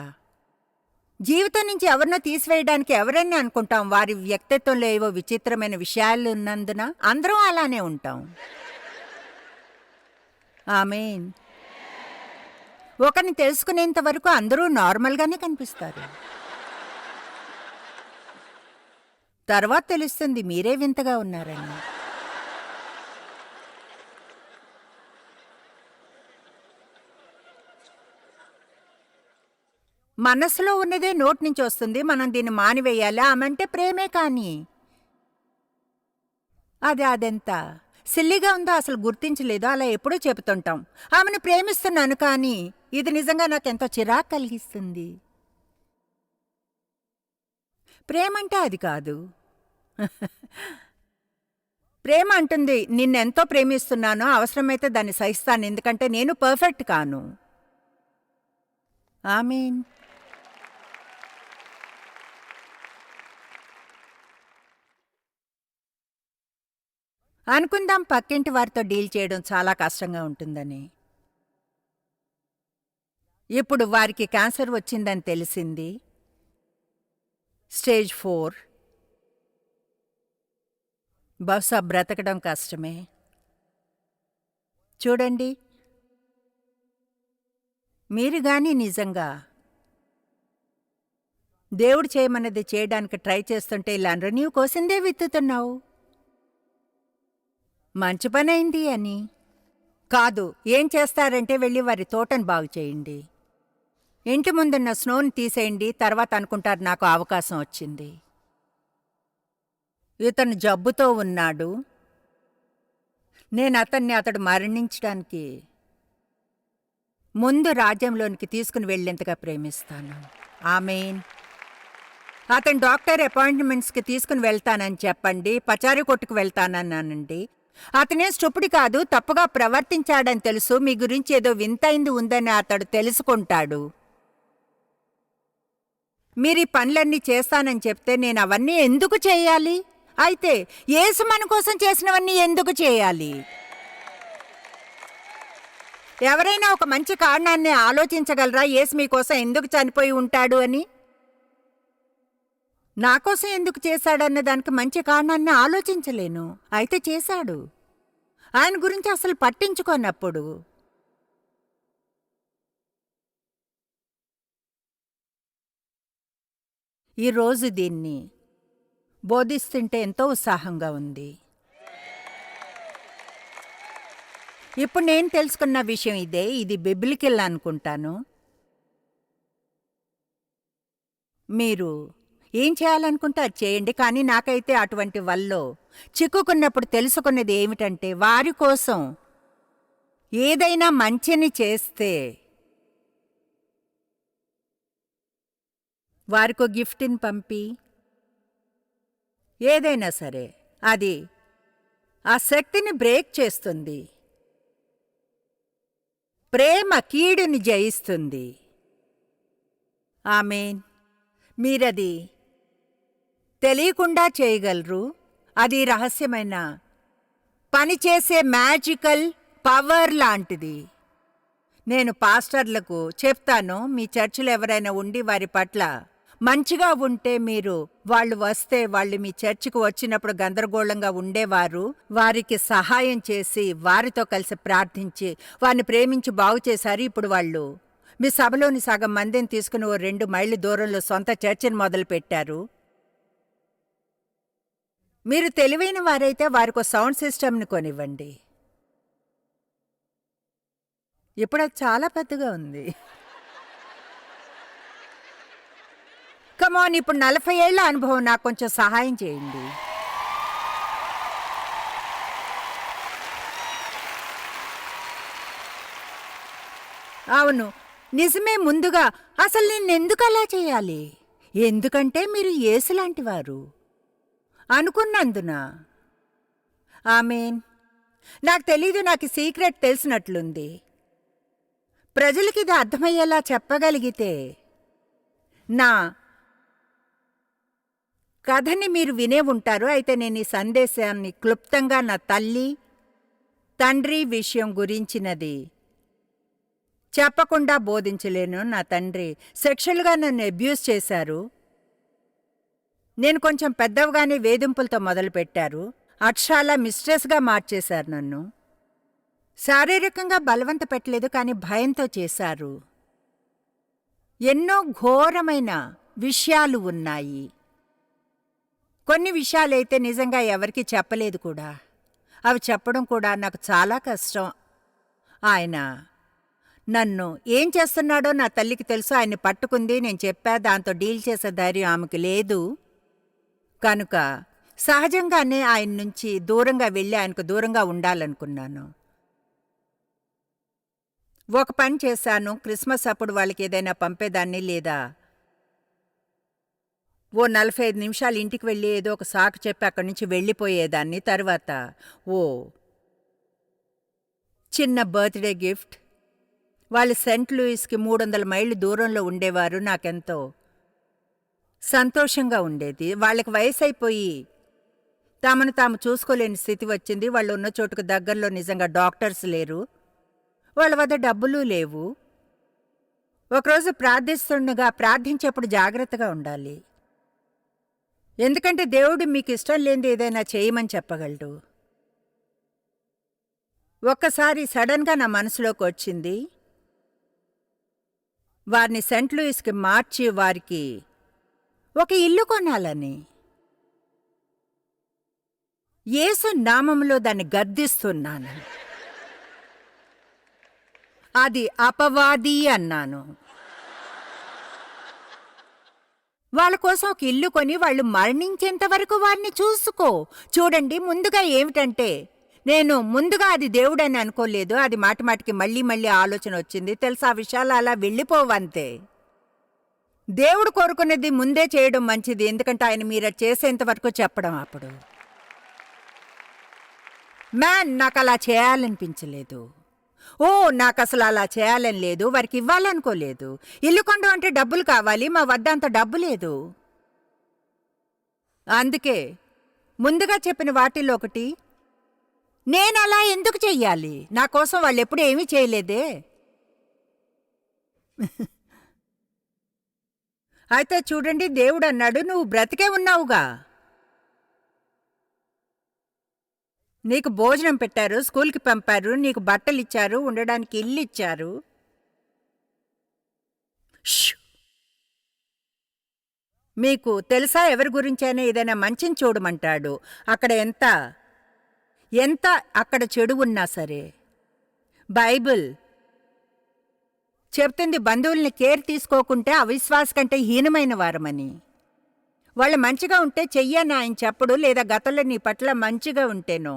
జీవితం నుంచి ఎవరినో తీసివేయడానికి ఎవరన్నా అనుకుంటాం. వారి వ్యక్తిత్వంలో ఏవో విచిత్రమైన విషయాలు ఉన్నందున అందరం అలానే ఉంటాం. ఆమేన్. ఒకరిని తెలుసుకునేంత వరకు అందరూ నార్మల్గానే కనిపిస్తారు. తర్వాత తెలుస్తుంది మీరే వింతగా ఉన్నారని. మనసులో ఉన్నదే నోటి నుంచి వస్తుంది. మనం దీన్ని మానివేయాలి. ఆమెంటే ప్రేమే. కానీ అదెంత సిల్లీగా ఉందో అసలు గుర్తించలేదో అలా ఎప్పుడూ చెబుతుంటాం. ఆమెను ప్రేమిస్తున్నాను, కానీ ఇది నిజంగా నాకెంతో చిరాకు కలిగిస్తుంది. ప్రేమంటే అది కాదు. ప్రేమ అంటుంది నిన్నెంతో ప్రేమిస్తున్నాను, అవసరమైతే దాన్ని సహిస్తాను, ఎందుకంటే నేను పర్ఫెక్ట్ కాను. ఆమేన్. అనుకుందాం పక్కింటి వారితో డీల్ చేయడం చాలా కష్టంగా ఉంటుందని. ఇప్పుడు వారికి క్యాన్సర్ వచ్చిందని తెలిసింది. స్టేజ్ 4. బహుశా బ్రతకడం కష్టమే. చూడండి, మీరు గాని నిజంగా దేవుడు చేయమన్నది చేయడానికి ట్రై చేస్తుంటే ఇలా అనరు, నీవు కోసిందే విత్తుతున్నావు, మంచి పనైంది అని. కాదు, ఏం చేస్తారంటే వెళ్ళి వారి తోటను బాగు చేయండి, ఇంటి ముందున్న స్నోని తీసేయండి. తర్వాత అనుకుంటారు నాకు అవకాశం వచ్చింది. ఇతను జబ్బుతో ఉన్నాడు, నేను అతడు మరణించడానికి ముందు రాజ్యంలోనికి తీసుకుని వెళ్ళేంతగా ప్రేమిస్తాను. ఆమేన్. అతను డాక్టర్ అపాయింట్మెంట్స్కి తీసుకుని వెళ్తానని చెప్పండి, పచారీ కొట్టుకు వెళ్తానన్నానండి. అతనే స్టూపిడ్ కాదు, తప్పుగా ప్రవర్తించాడని తెలుసు, మీ గురించి ఏదో వింతైంది ఉందని అతడు తెలుసుకుంటాడు. మీరు ఈ పనులన్నీ చేస్తానని చెప్తే నేను అవన్నీ ఎందుకు చేయాలి? అయితే యేసు మన కోసం చేసినవన్నీ ఎందుకు చేయాలి? ఎవరైనా ఒక మంచి కారణాన్ని ఆలోచించగలరా యేసు మీకోసం ఎందుకు చనిపోయి ఉంటాడు అని? నా కోసం ఎందుకు చేశాడన్న దానికి మంచి కారణాన్ని ఆలోచించలేను. అయితే చేశాడు. ఆయన గురించి అసలు పట్టించుకోనప్పుడు ఈరోజు దీన్ని బోధిస్తుంటే ఎంతో ఉత్సాహంగా ఉంది. ఇప్పుడు నేను తెలుసుకున్న విషయం ఇదే. ఇది బిబ్లికల్ అనుకుంటాను. మీరు ఏం చేయాలనుకుంటే అది చేయండి, కానీ నాకైతే అటువంటి వల్లో చిక్కుకున్నప్పుడు తెలుసుకున్నది ఏమిటంటే, వారి కోసం ఏదైనా మంచిని చేస్తే, వారికో గిఫ్ట్ని పంపి ఏదైనా సరే, అది ఆ శక్తిని బ్రేక్ చేస్తుంది. ప్రేమ కీడుని జయిస్తుంది. ఆమేన్. మీరది తెలియకుండా చేయగలరు. అది రహస్యమైన పనిచేసే మ్యాజికల్ పవర్ లాంటిది. నేను పాస్టర్లకు చెప్తాను, మీ చర్చిలో ఎవరైనా ఉండి వారి పట్ల మంచిగా ఉంటే వాళ్ళు వస్తే వాళ్ళు మీ చర్చికి వచ్చినప్పుడు గందరగోళంగా ఉండేవారు, వారికి సహాయం చేసి వారితో కలిసి ప్రార్థించి వారిని ప్రేమించి బాగు చేశారు. ఇప్పుడు వాళ్ళు మీ సభలోని సగం మందిని తీసుకుని 2 మైళ్ళ దూరంలో సొంత చర్చిని మొదలుపెట్టారు. మీరు తెలివైన వారైతే వారికో సౌండ్ సిస్టమ్ని కొనివ్వండి. ఇప్పుడు అది చాలా పెద్దగా ఉంది. కమాన్, ఇప్పుడు 40 ఏళ్ల అనుభవం, నాకు కొంచెం సహాయం చేయండి. అవును, నిజమే. ముందుగా అసలు నేనెందుకు అలా చేయాలి? ఎందుకంటే మీరు యేసులాంటి వారు అనుకున్నందున. ఆమేన్. నాకు తెలీదు, నాకు సీక్రెట్ తెలిసినట్లుంది. ప్రజలకి ఇది అర్థమయ్యేలా చెప్పగలిగితే నా కథని మీరు వినే ఉంటారు. అయితే నేను ఈ సందేశాన్ని క్లుప్తంగా నా తల్లి తండ్రి విషయం గురించినది చెప్పకుండా బోధించలేను. నా తండ్రి సెక్షువల్గా నన్ను అబ్యూస్ చేశారు. నేను కొంచెం పెద్దవగానే వేధింపులతో మొదలుపెట్టారు. అక్షరాలా మిస్ట్రెస్గా మార్చేశారు నన్ను. శారీరకంగా బలవంత పెట్టలేదు, కానీ భయంతో చేశారు. ఎన్నో ఘోరమైన విషయాలు ఉన్నాయి. కొన్ని విషయాలైతే నిజంగా ఎవరికీ చెప్పలేదు కూడా. అవి చెప్పడం కూడా నాకు చాలా కష్టం. ఆయన నన్ను ఏం చేస్తున్నాడో నా తల్లికి తెలుసు. ఆయన్ని పట్టుకుంది, నేను చెప్పా. దాంతో డీల్ చేసే ధైర్యం ఆమెకు లేదు. కనుక సహజంగానే ఆయన నుంచి దూరంగా వెళ్ళి ఆయనకు దూరంగా ఉండాలనుకున్నాను. ఒక పని చేశాను. క్రిస్మస్ అప్పుడు వాళ్ళకి ఏదైనా పంపేదాన్ని, లేదా ఓ 45 నిమిషాలు ఇంటికి వెళ్ళి ఏదో ఒక సాకు చెప్పి అక్కడి నుంచి వెళ్ళిపోయేదాన్ని. తర్వాత ఓ చిన్న బర్త్డే గిఫ్ట్. వాళ్ళు సెంట్ లూయిస్కి 300 మైళ్ళు దూరంలో ఉండేవారు. నాకెంతో సంతోషంగా ఉండేది. వాళ్ళకి వయసు అయిపోయి తమను తాము చూసుకోలేని స్థితి వచ్చింది. వాళ్ళు ఉన్న చోటుకు దగ్గరలో నిజంగా డాక్టర్స్ లేరు, వాళ్ళ వద్ద డబ్బులు లేవు. ఒకరోజు ప్రార్థిస్తుండగా, ప్రార్థించేప్పుడు జాగ్రత్తగా ఉండాలి. ఎందుకంటే దేవుడు మీకు ఇష్టం లేనిది ఏదైనా చేయమని చెప్పగలడు. ఒక్కసారి సడన్గా నా మనసులోకి వచ్చింది, వారిని సెంట్ లూయిస్కి మార్చి వారికి ఒక ఇల్లు కొనాలని. యేసు నామములో దాన్ని గద్దిస్తున్నాను. అది అపవాది అన్నాను. వాళ్ళ కోసం ఒక ఇల్లు కొని వాళ్ళు మరణించేంత వరకు వారిని చూసుకో. చూడండి, ముందుగా ఏమిటంటే, నేను ముందుగా అది దేవుడని అనుకోలేదు. అది మాటిమాటికి మళ్ళీ మళ్ళీ ఆలోచన వచ్చింది. తెలుసా, ఆ విషయాలు అలా వెళ్ళిపోవంతే. దేవుడు కోరుకునేది ముందే చేయడం మంచిది. ఎందుకంటే ఆయన మీరు చేసేంత వరకు చెప్పడం. అప్పుడు నాకు అలా చేయాలనిపించలేదు. నాకు అసలు అలా చేయాలని లేదు. వారికి ఇవ్వాలనుకోలేదు. ఇల్లు కొండం అంటే డబ్బులు కావాలి. మా వద్ద అంత డబ్బు లేదు. అందుకే ముందుగా చెప్పిన వాటిల్లో ఒకటి, నేను అలా ఎందుకు చెయ్యాలి? నా కోసం వాళ్ళు ఎప్పుడు ఏమీ చేయలేదే. అయితే చూడండి, దేవుడు అన్నాడు, నువ్వు బ్రతికే ఉన్నావుగా, నీకు భోజనం పెట్టారు, స్కూల్కి పంపారు, నీకు బట్టలు ఇచ్చారు, ఉండడానికి ఇల్లు ఇచ్చారు. మీకు తెలుసా, ఎవరి గురించైనా ఏదైనా మంచిని చూడమంటాడు. అక్కడ ఎంత అక్కడ చెడు ఉన్నా సరే, బైబిల్ చెప్తుంది బంధువుల్ని కేర్ తీసుకోకుంటే అవిశ్వాస కంటే హీనమైన వారమని. వాళ్ళు మంచిగా ఉంటే చెయ్యని ఆయన చెప్పడు, లేదా గతంలో నీ పట్ల మంచిగా ఉంటేనో.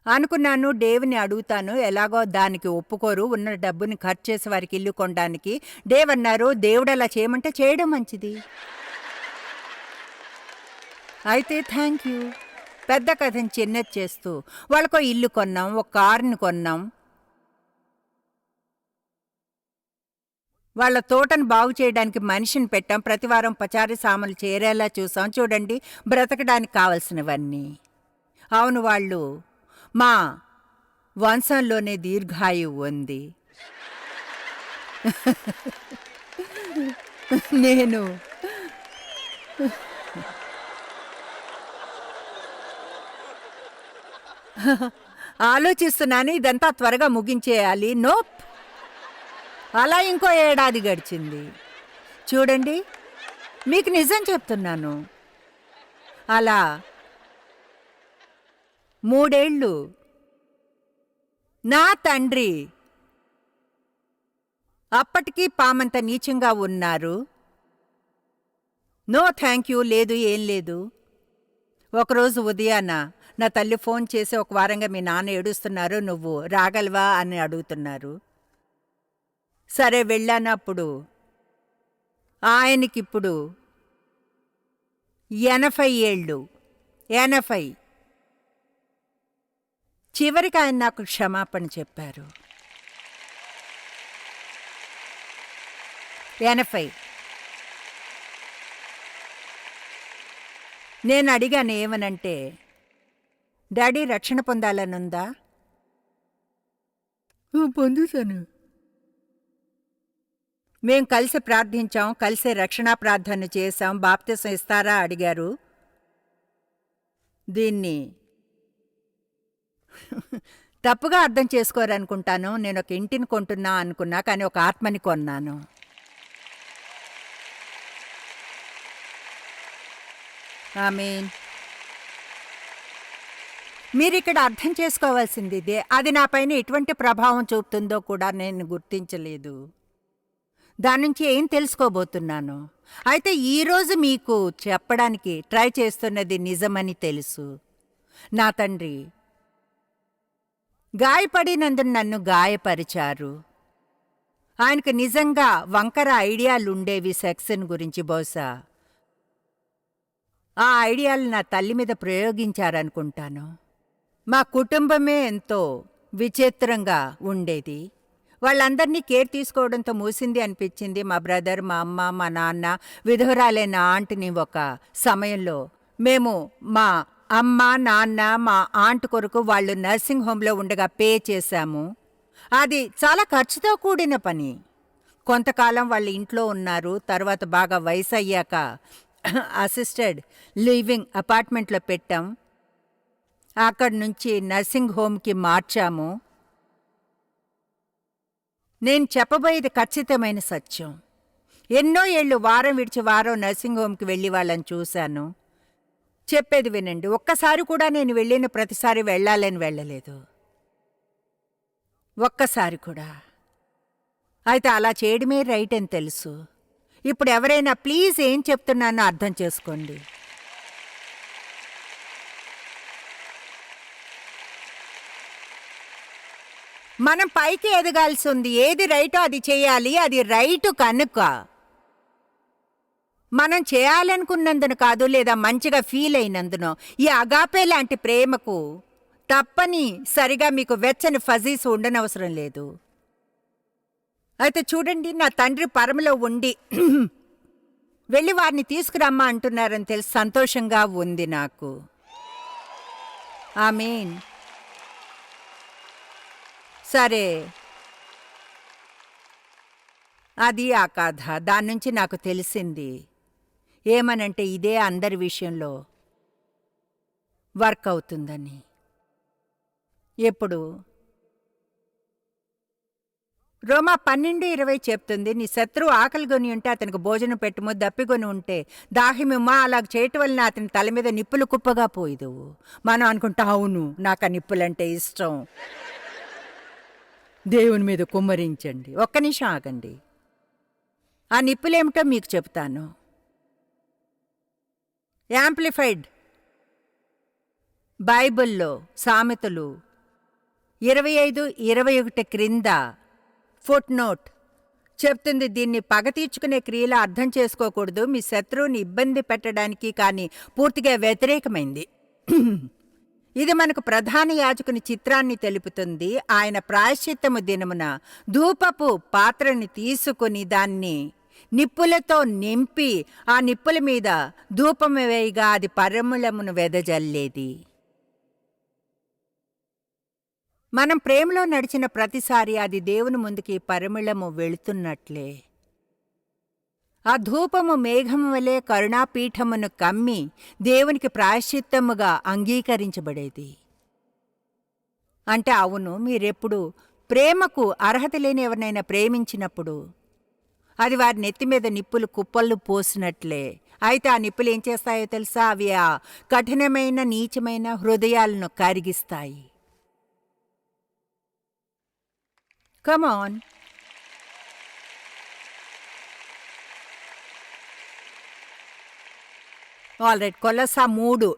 అనుకున్నాను, డేవ్ని అడుగుతాను. ఎలాగో దానికి ఒప్పుకోరు. ఉన్న డబ్బుని ఖర్చు చేసి వారికి ఇల్లు కొనడానికి. డేవ్ అన్నారు, దేవుడు అలా చేయమంటే చేయడం మంచిది. అయితే థ్యాంక్ యూ. పెద్ద కథని చిన్నది చేస్తూ వాళ్ళకో ఇల్లు కొన్నాం, ఒక కారుని కొన్నాం, వాళ్ళ తోటను బాగు చేయడానికి మనిషిని పెట్టాం, ప్రతివారం పచారీ సామాన్లు చేరేలా చూసాం. చూడండి, బ్రతకడానికి కావలసినవన్నీ. అవును, వాళ్ళు మా వంశంలోనే దీర్ఘాయువు ఉంది. నేను ఆలోచిస్తున్నాను ఇదంతా త్వరగా ముగించేయాలి. నోప్, అలా ఇంకో ఏడాది గడిచింది. చూడండి, మీకు నిజం చెప్తున్నాను, అలా 3 ఏళ్ళు నా తండ్రి అప్పటికీ పామంత నీచంగా ఉన్నారు. నో థ్యాంక్ యూ, లేదు, ఏం లేదు. ఒకరోజు ఉదయాన నా తల్లి ఫోన్ చేసి, ఒక వారంగా మీ నాన్న ఏడుస్తున్నారు, నువ్వు రాగలవా అని అడుగుతున్నారు. సరే వెళ్ళానప్పుడు. ఆయనకిప్పుడు 80 ఏళ్ళు. 80. చివరికి ఆయన నాకు క్షమాపణ చెప్పారు. 80. నేను అడిగాను ఏమనంటే, డాడీ రక్షణ పొందాలనుందా? పొందుతాను. మేం కలిసి ప్రార్థించాం, కలిసి రక్షణా ప్రార్థన చేశాం. బాప్తిసం ఇస్తారా అడిగారు. దీన్ని తప్పుగా అర్థం చేసుకోరనుకుంటాను. నేను ఒక ఇంటిని కొంటున్నా అనుకున్నా, కానీ ఒక ఆత్మని కొన్నాను. ఆమేన్. మీరిక్కడ అర్థం చేసుకోవాల్సింది ఇదే. అది నాపైన ఎటువంటి ప్రభావం చూపుతుందో కూడా నేను గుర్తించలేదు. దాని నుంచి ఏం తెలుసుకోబోతున్నాను. అయితే ఈరోజు మీకు చెప్పడానికి ట్రై చేస్తున్నది నిజమని తెలుసు. నా తండ్రి గాయపడినందున నన్ను గాయపరిచారు. ఆయనకు నిజంగా వంకర ఐడియాలుండేవి సెక్స్ని గురించి. బహుశా ఆ ఐడియాలు నా తల్లి మీద ప్రయోగించారనుకుంటాను. మా కుటుంబమే ఎంతో విచిత్రంగా ఉండేది. వాళ్ళందరినీ కేర్ తీసుకోవడంతో మూసింది అనిపించింది. మా బ్రదర్, మా అమ్మ, మా నాన్న, విధవరాలైన ఆంట్ని ఒక సమయంలో మేము మా అమ్మ, నాన్న, మా ఆంట్ కొరకు వాళ్ళు నర్సింగ్ హోంలో ఉండగా పే చేశాము. అది చాలా ఖర్చుతో కూడిన పని. కొంతకాలం వాళ్ళు ఇంట్లో ఉన్నారు. తర్వాత బాగా వయసు అయ్యాక అసిస్టెడ్ లివింగ్ అపార్ట్మెంట్లో పెట్టాం. అక్కడి నుంచి నర్సింగ్ హోమ్కి మార్చాము. నేను చెప్పబోయేది ఖచ్చితమైన సత్యం. ఎన్నో ఏళ్ళు వారం విడిచి వారం నర్సింగ్ హోమ్కి వెళ్ళి వాళ్ళని చూశాను. చెప్పేది వినండి, ఒక్కసారి కూడా నేను వెళ్ళిన ప్రతిసారి వెళ్ళాలని వెళ్ళలేదు. ఒక్కసారి కూడా. అయితే అలా చేయడమే రైట్ అని తెలుసు. ఇప్పుడు ఎవరైనా ప్లీజ్ ఏం చెప్తున్నానో అర్థం చేసుకోండి. మనం పైకి ఎదగాల్సి ఉంది. ఏది రైటో అది చేయాలి. అది రైటు కనుక మనం చేయాలనుకున్నందున కాదు, లేదా మంచిగా ఫీల్ అయినందునో. ఈ అగాపే లాంటి ప్రేమకు తప్పని సరిగా మీకు వెచ్చని ఫజీస్ ఉండనవసరం లేదు. అయితే చూడండి, నా తండ్రి పరమలో ఉండి వెళ్ళి వారిని తీసుకురమ్మా అంటున్నారని తెలిసి సంతోషంగా ఉంది నాకు. ఆమేన్. సరే, అది ఆ కథ. దాని నుంచి నాకు తెలిసింది ఏమనంటే, ఇదే అందరి విషయంలో వర్క్ అవుతుందని. ఎప్పుడు రోమా 12:20 చెప్తుంది, నీ శత్రువు ఆకలిగొని ఉంటే అతనికి భోజనం పెట్టుము, దప్పిగొని ఉంటే దాహిమిమ్మా. అలాగ చేయటం వలన అతని తల మీద నిప్పులు కుప్పగా పోయిదువు. మనం అనుకుంటా, అవును నాకు ఆ నిప్పులంటే ఇష్టం, దేవుని మీద కుమ్మరించండి. ఒక్క నిమిషం ఆగండి. ఆ నిప్పులేమిటో మీకు చెప్తాను. యాంప్లిఫైడ్ బైబిల్లో సామెతలు 25:21 క్రింద ఫుట్ నోట్ చెప్తుంది, దీన్ని పగ తీర్చుకునే క్రియలా అర్థం చేసుకోకూడదు, మీ శత్రువుని ఇబ్బంది పెట్టడానికి, కానీ పూర్తిగా వ్యతిరేకమైంది. ఇది మనకు ప్రధాన యాజకుని చిత్రాన్ని తెలుపుతుంది. ఆయన ప్రాయశ్చిత్తము దినమున ధూపపు పాత్రని తీసుకుని దాన్ని నిప్పులతో నింపి ఆ నిప్పుల మీద ధూపము వేయగా అది పరిమళమును వెదజల్లేది. మనం ప్రేమలో నడిచిన ప్రతిసారి అది దేవుని ముందుకి పరిమళము వెళుతున్నట్లే. ఆ ధూపము మేఘము వలె కరుణాపీఠమును కమ్మి దేవునికి ప్రాయశ్చిత్తముగా అంగీకరించబడేది. అంటే అవును, మీరెప్పుడు ప్రేమకు అర్హత లేని ఎవరినైనా ప్రేమించినప్పుడు అది వారి నెత్తి మీద నిప్పులు కుప్పలు పోసినట్లే. అయితే ఆ నిప్పులు ఏం చేస్తాయో తెలుసా? అవి ఆ కఠినమైన నీచమైన హృదయాలను కరిగిస్తాయి. కమాన్, ఆల్రైట్. కొలసా 3.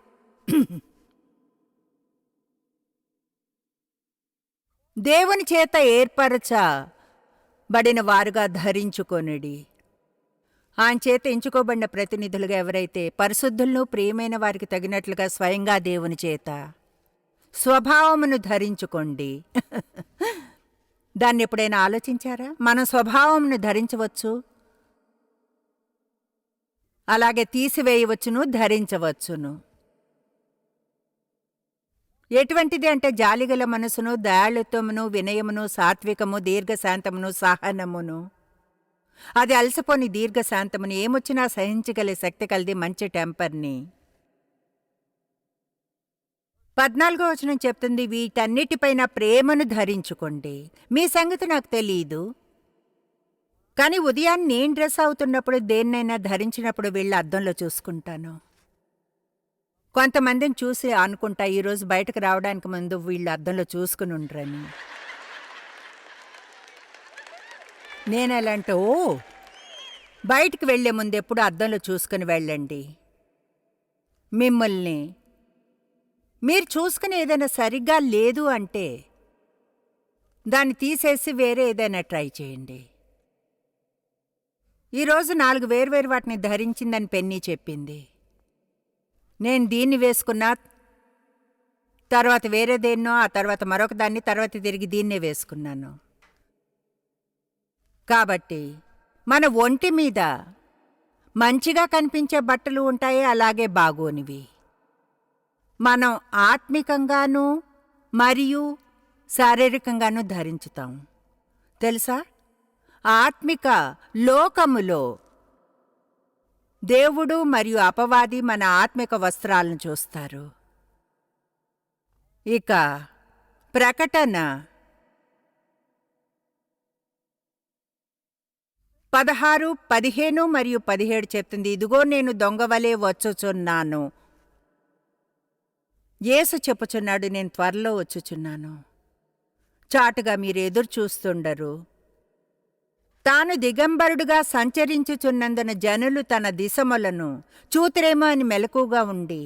దేవుని చేత ఏర్పరచబడిన వారుగా ధరించుకొనుడి. ఆయన చేత ఎంచుకోబడిన ప్రతినిధులుగా ఎవరైతే పరిశుద్ధులను ప్రియమైన వారికి తగినట్లుగా స్వయంగా దేవుని చేత స్వభావమును ధరించుకోండి. దాన్ని ఎప్పుడైనా ఆలోచించారా? మనం స్వభావమును ధరించవచ్చు, అలాగే తీసివేయవచ్చును, ధరించవచ్చును. ఎటువంటిది అంటే జాలిగల మనసును, దయాళుత్వమును, వినయమును, సాత్వికము, దీర్ఘశాంతమును, సహనమును. అది అలసిపోని దీర్ఘశాంతమును, ఏమొచ్చినా సహించగల శక్తి కలిది మంచి టెంపర్ని. 14వ వచనం చెప్తుంది, వీటన్నిటిపైన ప్రేమను ధరించుకోండి. మీ సంగతి నాకు తెలీదు, కానీ ఉదయాన్ని నేను డ్రెస్ అవుతున్నప్పుడు దేన్నైనా ధరించినప్పుడు వీళ్ళ అద్దంలో చూసుకుంటాను. కొంతమందిని చూసి అనుకుంటా, ఈరోజు బయటకు రావడానికి ముందు వీళ్ళు అద్దంలో చూసుకుని ఉండరని. నేను ఎలా అంటే, బయటికి వెళ్లే ముందు ఎప్పుడు అద్దంలో చూసుకుని వెళ్ళండి. మిమ్మల్ని మీరు చూసుకుని ఏదైనా సరిగ్గా లేదు అంటే దాన్ని తీసేసి వేరే ఏదైనా ట్రై చేయండి. ఈరోజు 4 వేర్వేరు వాటిని ధరించిందని పెన్నీ చెప్పింది. నేను దీన్ని వేసుకున్నా, తర్వాత వేరే దేన్నో, ఆ తర్వాత మరొక దాన్ని, తర్వాత తిరిగి దీన్నే వేసుకున్నాను. కాబట్టి మన ఒంటి మీద మంచిగా కనిపించే బట్టలు ఉంటాయి, అలాగే బాగోనివి. మనం ఆత్మికంగానూ మరియు శారీరకంగానూ ధరించుతాం. తెలుసా? ఆత్మిక లోకములో దేవుడు మరియు అపవాది మన ఆత్మిక వస్త్రాలను చూస్తారు. ఇక ప్రకటన 16, 15 మరియు 17 చెప్తుంది, ఇదిగో నేను దొంగవలే వచ్చుచున్నాను. యేసు చెప్పుచున్నాడు, నేను త్వరలో వచ్చుచున్నాను. చాటుగా మీరు ఎదురు చూస్తుండరు. తాను దిగంబరుడుగా సంచరించుచున్నందున జనులు తన దిశములను చూతురేమో అని మెలకుగా ఉండి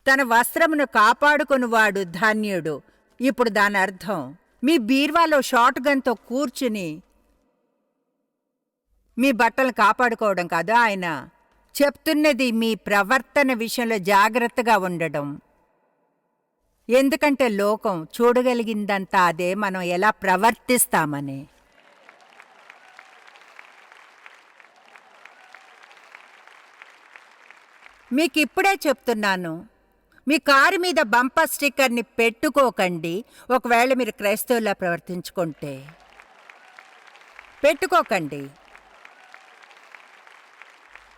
తన వస్త్రమును కాపాడుకొనువాడు ధన్యుడు. ఇప్పుడు దాని అర్థం, మీ బీర్వాలో షార్ట్ గన్తో కూర్చుని మీ బట్టలు కాపాడుకోవడం కాదు. ఆయన చెప్తున్నది మీ ప్రవర్తన విషయంలో జాగ్రత్తగా ఉండడం. ఎందుకంటే లోకం చూడగలిగిందంతా అదే, మనం ఎలా ప్రవర్తిస్తామని. మీకిప్పుడే చెప్తున్నాను, మీ కారు మీద బంపర్ స్టిక్కర్ని పెట్టుకోకండి. ఒకవేళ మీరు క్రైస్తవులా ప్రవర్తించుకుంటే పెట్టుకోకండి.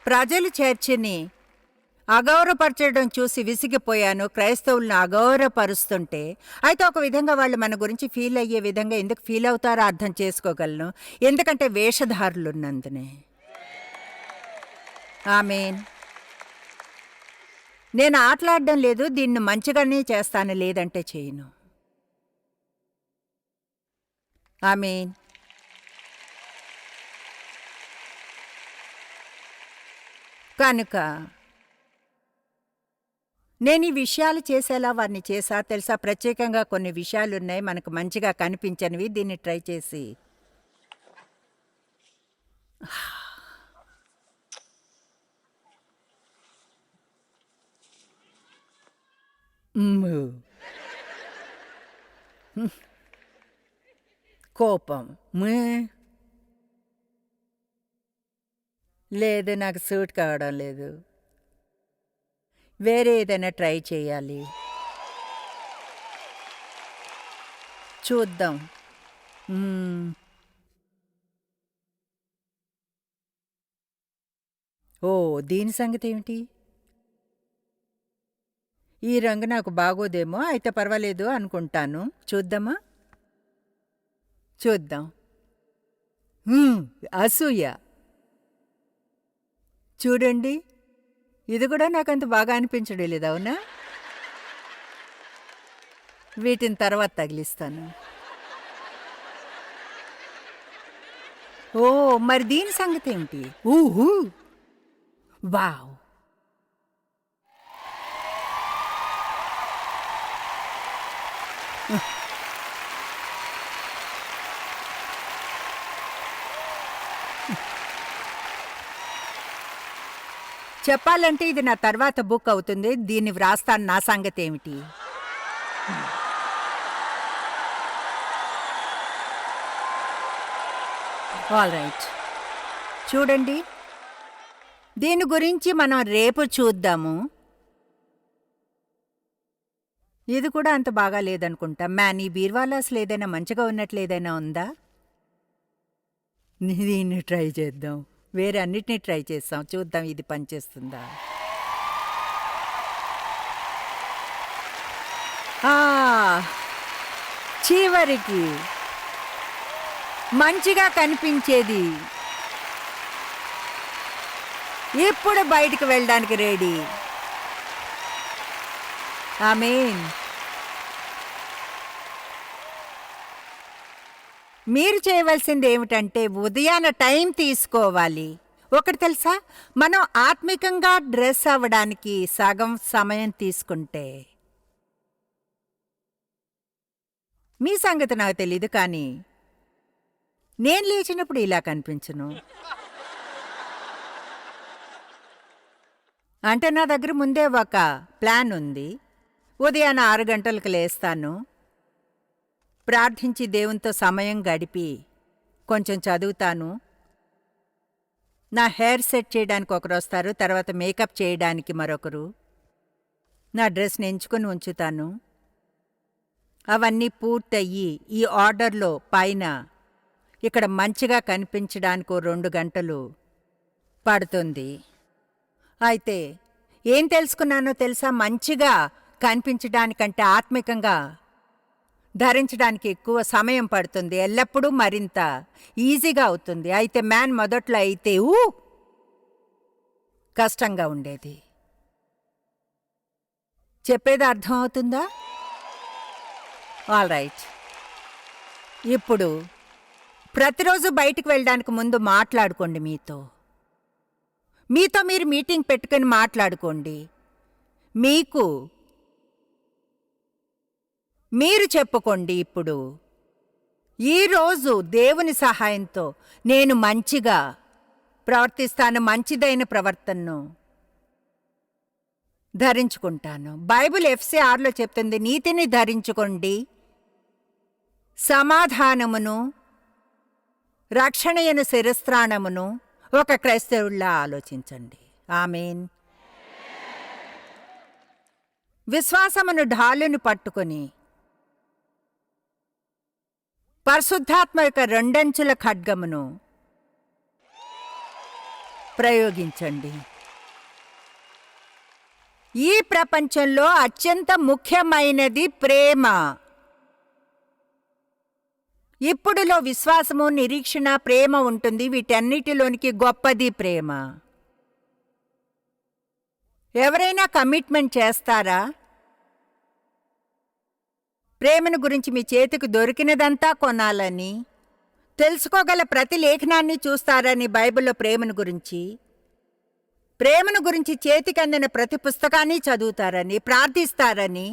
ప్రజలు చర్చిని అగౌరవపరచడం చూసి విసిగిపోయాను. క్రైస్తవులను అగౌరవపరుస్తుంటే, అయితే ఒక విధంగా వాళ్ళు మన గురించి ఫీల్ అయ్యే విధంగా ఎందుకు ఫీల్ అవుతారో అర్థం చేసుకోగలను. ఎందుకంటే వేషధారులున్నందునే. ఆమేన్. నేను ఆటలాడడం లేదు, దీన్ని మంచిగానే చేస్తాను, లేదంటే చేయను. ఆమేన్. కనుక నేను ఈ విషయాలు చేసేలా వారిని చేసా. తెలుసా, ప్రత్యేకంగా కొన్ని విషయాలున్నాయి మనకు మంచిగా కనిపించనివి. దీన్ని ట్రై చేసి కోపం. మే. లేదు, నాకు సూట్ కావడం లేదు. వేరే ఏదైనా ట్రై చేయాలి. చూద్దాం. మ్మ్. ఓ, దీని సంగతి ఏమిటి? ఈ రంగు నాకు బాగోదేమో, అయితే పర్వాలేదు అనుకుంటాను. చూద్దామా? చూద్దాం. అసూయ. చూడండి, ఇది కూడా నాకంత బాగా అనిపించడం లేదు, అవునా? వీటిని తర్వాత తగిలిస్తాను. ఓ, మరి దీని సంగతి ఏమిటి? ఊహూ, వావ్. చెప్పాలంటే ఇది నా తర్వాత బుక్ అవుతుంది. దీన్ని వ్రాస్తాను. నా సంగతి ఏమిటి? All right. చూడండి, దీని గురించి మనం రేపు చూద్దాము. ఇది కూడా అంత బాగా లేదనుకుంటా. మ్యాన్, ఈ బీర్వాలో అసలు ఏదైనా మంచిగా ఉన్నట్లు ఏదైనా ఉందా? దీన్ని ట్రై చేద్దాం. వేరే అన్నిటినీ ట్రై చేస్తాం, చూద్దాం ఇది పనిచేస్తుందా. చివరికి మంచిగా కనిపించేది ఇప్పుడు బయటికి వెళ్ళడానికి రెడీ. ఆమేన్. మీరు చేయవలసింది ఏమిటంటే ఉదయాన టైం తీసుకోవాలి. ఒకటి తెలుసా, మనం ఆత్మికంగా డ్రెస్ అవ్వడానికి సగం సమయం తీసుకుంటే, మీ సంగతి నాకు తెలీదు కానీ నేను లేచినప్పుడు ఇలా కనిపించను. అంటే నా దగ్గర ముందే ఒక ప్లాన్ ఉంది. ఉదయాన 6 గంటలకు లేస్తాను, ప్రార్థించి దేవునితో సమయం గడిపి కొంచెం చదువుతాను. నా హెయిర్ సెట్ చేయడానికి ఒకరు వస్తారు, తర్వాత మేకప్ చేయడానికి మరొకరు. నా డ్రెస్ని ఎంచుకొని ఉంచుతాను. అవన్నీ పూర్తయ్యి ఈ ఆర్డర్లో పైన ఇక్కడ మంచిగా కనిపించడానికి 2 గంటలు పడుతుంది. అయితే ఏం తెలుసుకున్నానో తెలుసా? మంచిగా కనిపించడానికంటే ఆత్మికంగా ధరించడానికి ఎక్కువ సమయం పడుతుంది, ఎల్లప్పుడూ మరింత ఈజీగా అవుతుంది. అయితే మ్యాన్ మొదట్లో అయితే కష్టంగా ఉండేది. చెప్పేది అర్థం అవుతుందా? All right. ఇప్పుడు ప్రతిరోజు బయటికి వెళ్ళడానికి ముందు మాట్లాడుకోండి. మీతో మీరు మీటింగ్ పెట్టుకుని మాట్లాడుకోండి. మీరు చెప్పుకోండి, ఇప్పుడు ఈరోజు దేవుని సహాయంతో నేను మంచిగా ప్రవర్తిస్తాను, మంచిదైన ప్రవర్తనను ధరించుకుంటాను. బైబిల్ FC 6లో చెప్తుంది, నీతిని ధరించుకోండి, సమాధానమును, రక్షణయను శిరస్త్రాణమును. ఒక క్రైస్తవుల్లా ఆలోచించండి. ఆమేన్. విశ్వాసమును ఢాలును పట్టుకొని పరిశుద్ధాత్మ యొక్క 2 అంచుల ఖడ్గమును ప్రయోగించండి. ఈ ప్రపంచంలో అత్యంత ముఖ్యమైనది ప్రేమ. ఇప్పుడులో విశ్వాసము, నిరీక్షణ, ప్రేమ ఉంటుంది. వీటన్నిటిలోనికి గొప్పది ప్రేమ. ఎవరైనా కమిట్మెంట్ చేస్తారా? ప్రేమను గురించి మీ చేతికి దొరికినదంతా కొనాలని, తెలుసుకోగల ప్రతి లేఖనాన్ని చూస్తారని, బైబిల్లో ప్రేమను గురించి చేతికి అందిన ప్రతి పుస్తకాన్ని చదువుతారని, ప్రార్థిస్తారని,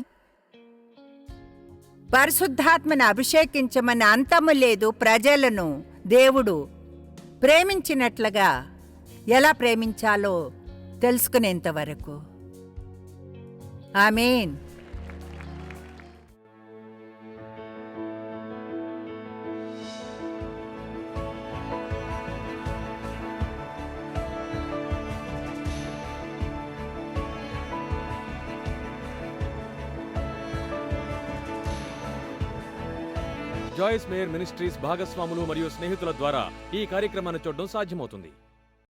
పరిశుద్ధాత్మను అభిషేకించమని అంతము లేదు. ప్రజలను దేవుడు ప్రేమించినట్లుగా ఎలా ప్రేమించాలో తెలుసుకునేంతవరకు. ఆమేన్. జాయిస్ మేయర్ మినిస్ట్రీస్ భాగస్వాములు మరియు స్నేహితుల ద్వారా ఈ కార్యక్రమాన్ని చూడడం సాధ్యమవుతుంది.